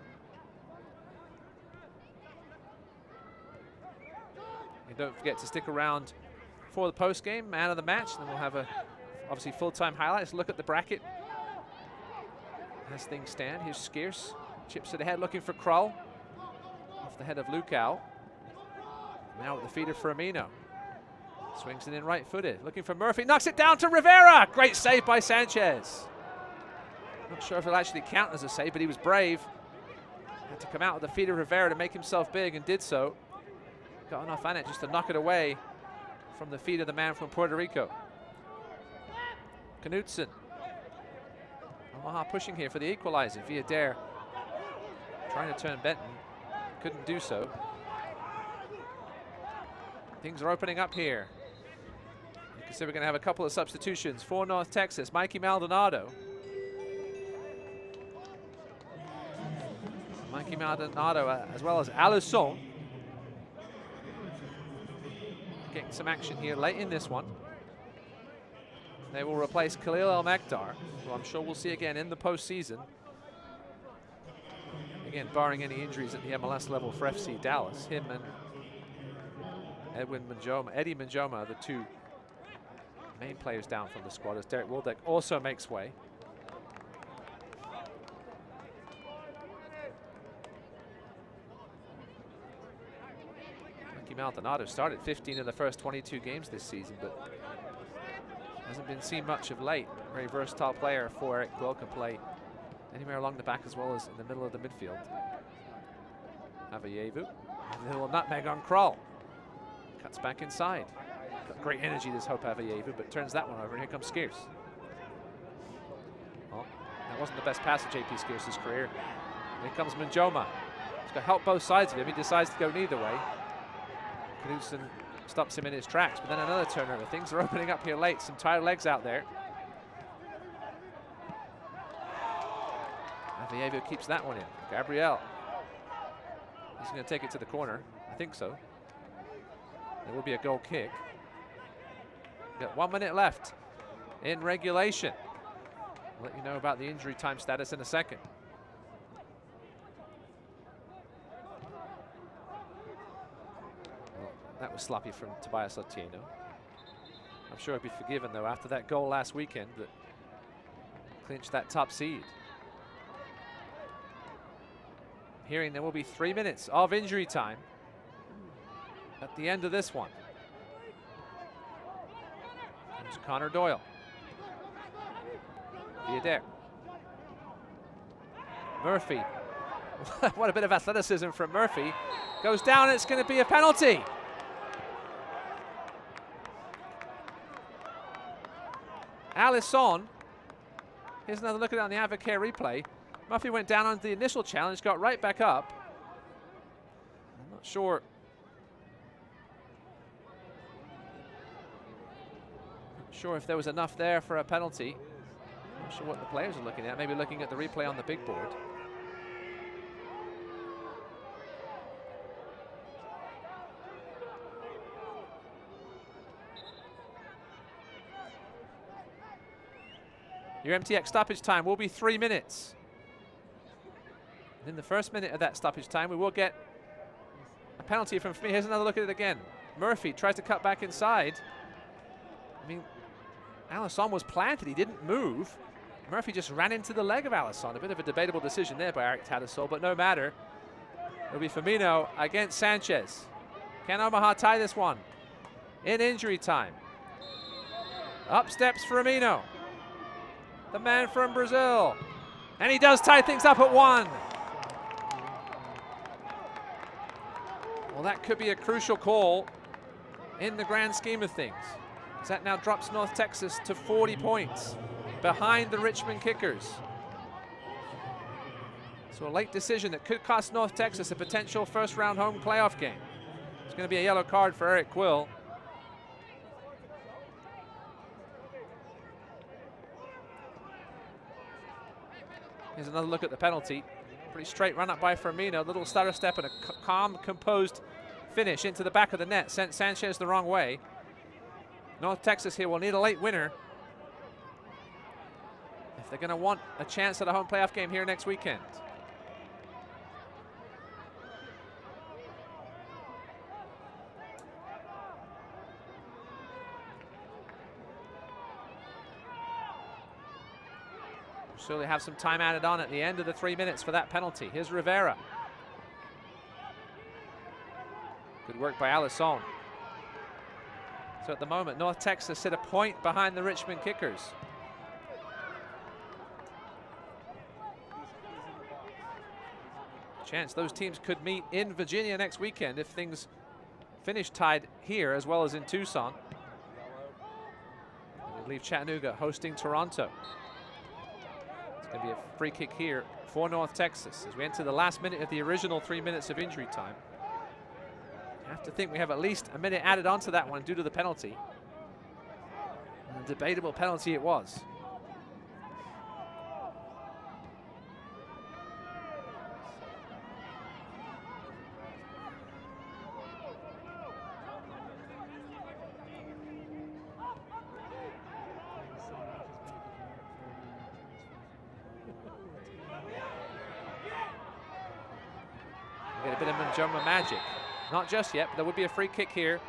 And don't forget to stick around for the post-game man of the match. Then we'll have a obviously full-time highlights. Look at the bracket as things stand. Here's Skeers, chips it ahead, looking for Krull off the head of Lukau. Now with the feeder for Firmino. Swings it in right-footed, looking for Murphy, knocks it down to Rivera. Great save by Sanchez. Not sure if it'll actually count as a save, but he was brave. Had to come out with the feeder Rivera to make himself big, and did so. Got enough on it just to knock it away from the feet of the man from Puerto Rico. Knutson. Omaha pushing here for the equalizer. Villader trying to turn Benton, couldn't do so. Things are opening up here. You can see we're going to have a couple of substitutions for North Texas. Mikey Maldonado Mikey Maldonado as well as Alisson getting some action here late in this one. They will replace Khalil El-Mekdar, who I'm sure we'll see again in the postseason. Again, barring any injuries at the MLS level for FC Dallas, him and Eddie Minjoma are the two main players down from the squad, as Derek Waldeck also makes way. Mikey Maldonado started 15 of the first 22 games this season, but hasn't been seen much of late. Very versatile player for Eric Quill, can play anywhere along the back as well as in the middle of the midfield. Avayevu, a little nutmeg on Krull. Cuts back inside. Got great energy, this Hope Avayevu, but turns that one over, and here comes Skeers. Well, that wasn't the best pass of JP Skeers' career. Here comes Minjoma. He's got to help both sides of him. He decides to go neither way. Knudsen stops him in his tracks, but then another turnover. Things are opening up here late. Some tired legs out there. Avayevu keeps that one in. Gabriel. He's going to take it to the corner. I think so. There will be a goal kick. We've got 1 minute left in regulation. I'll let you know about the injury time status in a second. Well, that was sloppy from Tobias Otieno. I'm sure he'll be forgiven, though, after that goal last weekend that clinched that top seed. Hearing there will be 3 minutes of injury time at the end of this one. There's Connor Doyle. Viader. Murphy. What a bit of athleticism from Murphy. Goes down, and it's going to be a penalty. Alisson. Here's another look at it on the Advocare replay. Murphy went down on the initial challenge, got right back up. I'm not sure. Not sure if there was enough there for a penalty. Not sure what the players are looking at. Maybe looking at the replay on the big board. Your MTX stoppage time will be 3 minutes. In the first minute of that stoppage time, we will get a penalty from me. Here's another look at it again. Murphy tries to cut back inside. I mean, Alisson was planted. He didn't move. Murphy just ran into the leg of Alisson. A bit of a debatable decision there by Eric Tattersall, but no matter. It'll be Firmino against Sanchez. Can Omaha tie this one in injury time? Up steps Firmino, the man from Brazil. And he does tie things up at 1. Well, that could be a crucial call in the grand scheme of things, as that now drops North Texas to 40 points behind the Richmond Kickers. So a late decision that could cost North Texas a potential first-round home playoff game. It's going to be a yellow card for Eric Quill. Here's another look at the penalty. Pretty straight run up by Firmino. Little stutter step and a calm, composed finish into the back of the net. Sent Sanchez the wrong way. North Texas here will need a late winner if they're going to want a chance at a home playoff game here next weekend. So they have some time added on at the end of the 3 minutes for that penalty. Here's Rivera. Good work by Alisson. So at the moment, North Texas sit a point behind the Richmond Kickers. Chance those teams could meet in Virginia next weekend if things finish tied here as well as in Tucson. We leave Chattanooga hosting Toronto. It's going to be a free kick here for North Texas as we enter the last minute of the original 3 minutes of injury time. I have to think we have at least a minute added onto that one due to the penalty. And a debatable penalty it was. a bit of Njoma magic. Not just yet, but there would be a free kick here.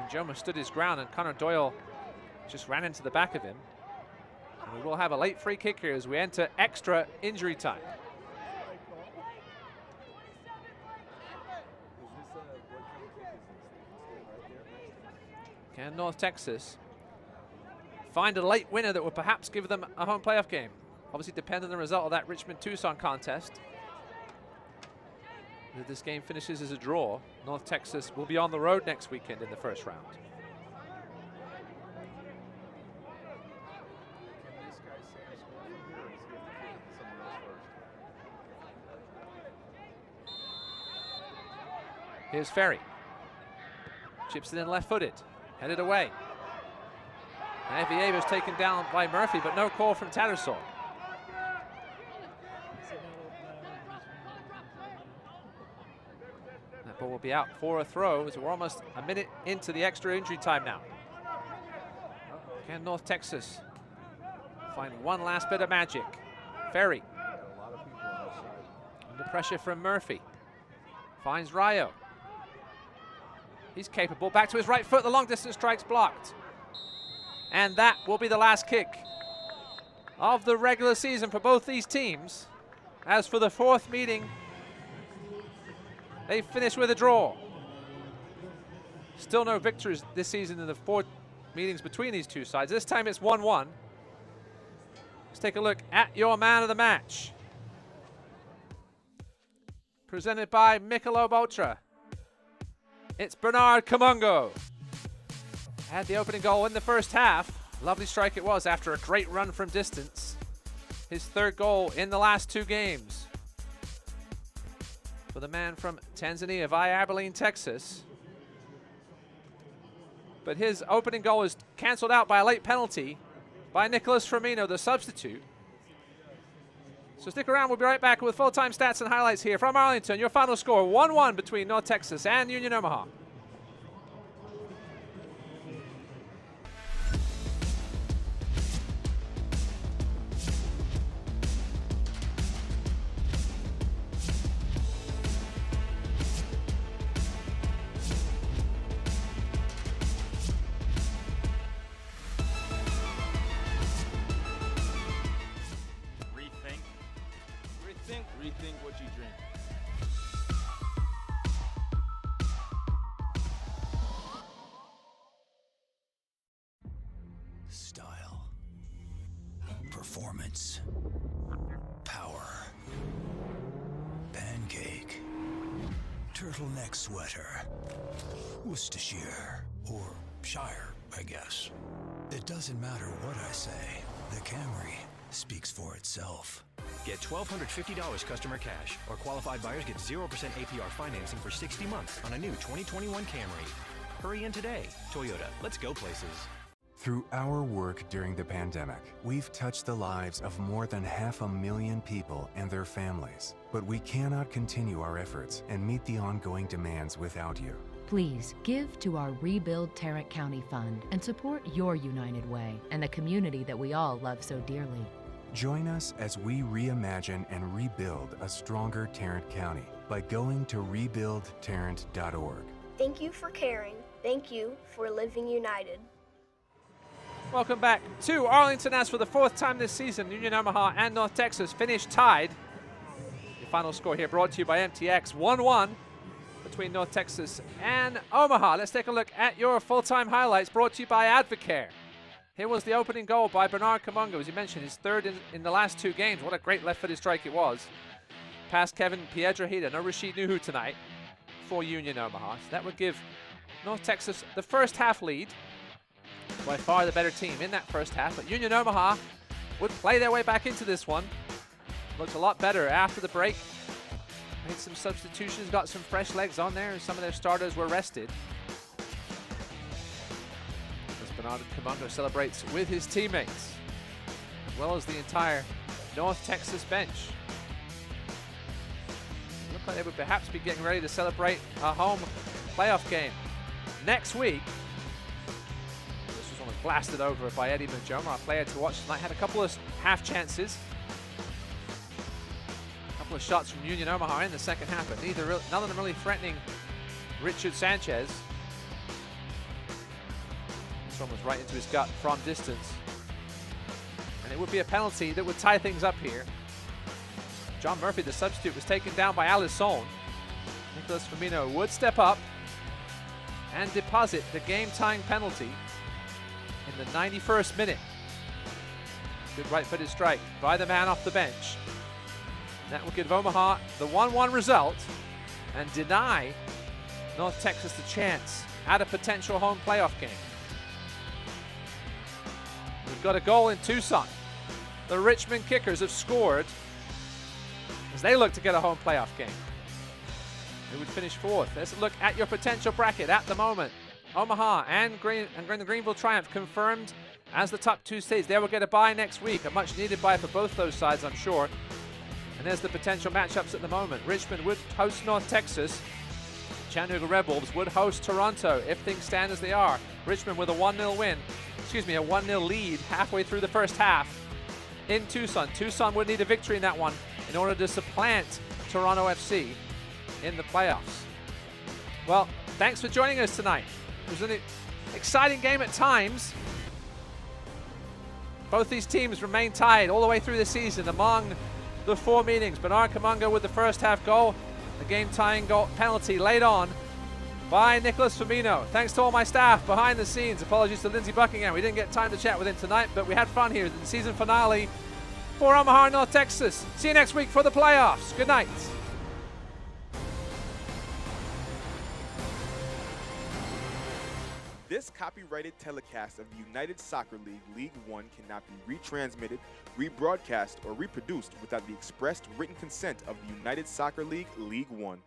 Njoma stood his ground and Connor Doyle just ran into the back of him. And we will have a late free kick here as we enter extra injury time. Can North Texas find a late winner that will perhaps give them a home playoff game? Obviously depend on the result of that Richmond-Tucson contest. If this game finishes as a draw, North Texas will be on the road next weekend in the first round. Here's Ferry. Chips it in left-footed. Headed away. Avieva's taken down by Murphy, but no call from Tattersall. That ball will be out for a throw as we're almost a minute into the extra injury time now. Can North Texas find one last bit of magic? Ferry. Under pressure from Murphy. Finds Rayo. He's capable. Back to his right foot. The long distance strike's blocked. And that will be the last kick of the regular season for both these teams. As for the fourth meeting, they finish with a draw. Still no victories this season in the 4 meetings between these two sides. This time it's 1-1. Let's take a look at your man of the match. Presented by Michelob Ultra. It's Bernard Kamungo. Had the opening goal in the first half. Lovely strike it was after a great run from distance. His third goal in the last 2 games. For the man from Tanzania via Abilene, Texas. But his opening goal is canceled out by a late penalty by Nicholas Firmino, the substitute. So stick around, we'll be right back with full-time stats and highlights here from Arlington. Your final score, 1-1 between North Texas and Union Omaha. Rethink what you drink. Style. Performance. Power. Pancake. Turtleneck sweater. Worcestershire. Or Shire, I guess. It doesn't matter what I say. The Camry speaks for itself. Get $1,250 customer cash, or qualified buyers get 0% APR financing for 60 months on a new 2021 Camry. Hurry in today. Toyota, let's go places. Through our work during the pandemic, we've touched the lives of more than 500,000 people and their families. But we cannot continue our efforts and meet the ongoing demands without you. Please give to our Rebuild Tarrant County Fund and support your United Way and the community that we all love so dearly. Join us as we reimagine and rebuild a stronger Tarrant County by going to rebuildtarrant.org. Thank you for caring. Thank you for living united. Welcome back to Arlington as for the 4th time this season, Union Omaha and North Texas finished tied. Your final score here brought to you by MTX, 1-1 between North Texas and Omaha. Let's take a look at your full-time highlights brought to you by Advocare. Here was the opening goal by Bernard Kamungo, as you mentioned, his third in the last 2 games. What a great left-footed strike it was. Past Kevin Piedrahita, no Rashid Nuhu tonight for Union Omaha. So that would give North Texas the first half lead. By far the better team in that first half, but Union Omaha would play their way back into this one. Looked a lot better after the break. Made some substitutions, got some fresh legs on there, and some of their starters were rested. Bernard Kamungo celebrates with his teammates, as well as the entire North Texas bench. Look like they would perhaps be getting ready to celebrate a home playoff game next week. This was almost blasted over by Eddie Njoma, our player to watch tonight. Had a couple of half chances. A couple couple of shots from Union Omaha in the second half, but none of them really threatening Richard Sanchez. This one was right into his gut from distance. And it would be a penalty that would tie things up here. John Murphy, the substitute, was taken down by Alisson. Nicholas Firmino would step up and deposit the game-tying penalty in the 91st minute. Good right-footed strike by the man off the bench. And that will give Omaha the 1-1 result and deny North Texas the chance at a potential home playoff game. We've got a goal in Tucson. The Richmond Kickers have scored as they look to get a home playoff game. Who would finish fourth? Let's look at your potential bracket at the moment. Omaha and the Greenville Triumph confirmed as the top two seeds. They will get a bye next week, a much needed bye for both those sides, I'm sure. And there's the potential matchups at the moment. Richmond would host North Texas. Chattanooga Red Wolves would host Toronto if things stand as they are. Richmond with a 1-0 win, a 1-0 lead halfway through the first half in Tucson. Tucson would need a victory in that one in order to supplant Toronto FC in the playoffs. Well, thanks for joining us tonight. It was an exciting game at times. Both these teams remain tied all the way through the season among the four meetings. Bernard Kamunga with the first half goal, the game-tying goal penalty laid on by Nicholas Firmino. Thanks to all my staff behind the scenes. Apologies to Lindsey Buckingham. We didn't get time to chat with him tonight, but we had fun here in the season finale for Omaha, North Texas. See you next week for the playoffs. Good night. This copyrighted telecast of the United Soccer League League One cannot be retransmitted, rebroadcast, or reproduced without the expressed written consent of the United Soccer League League One.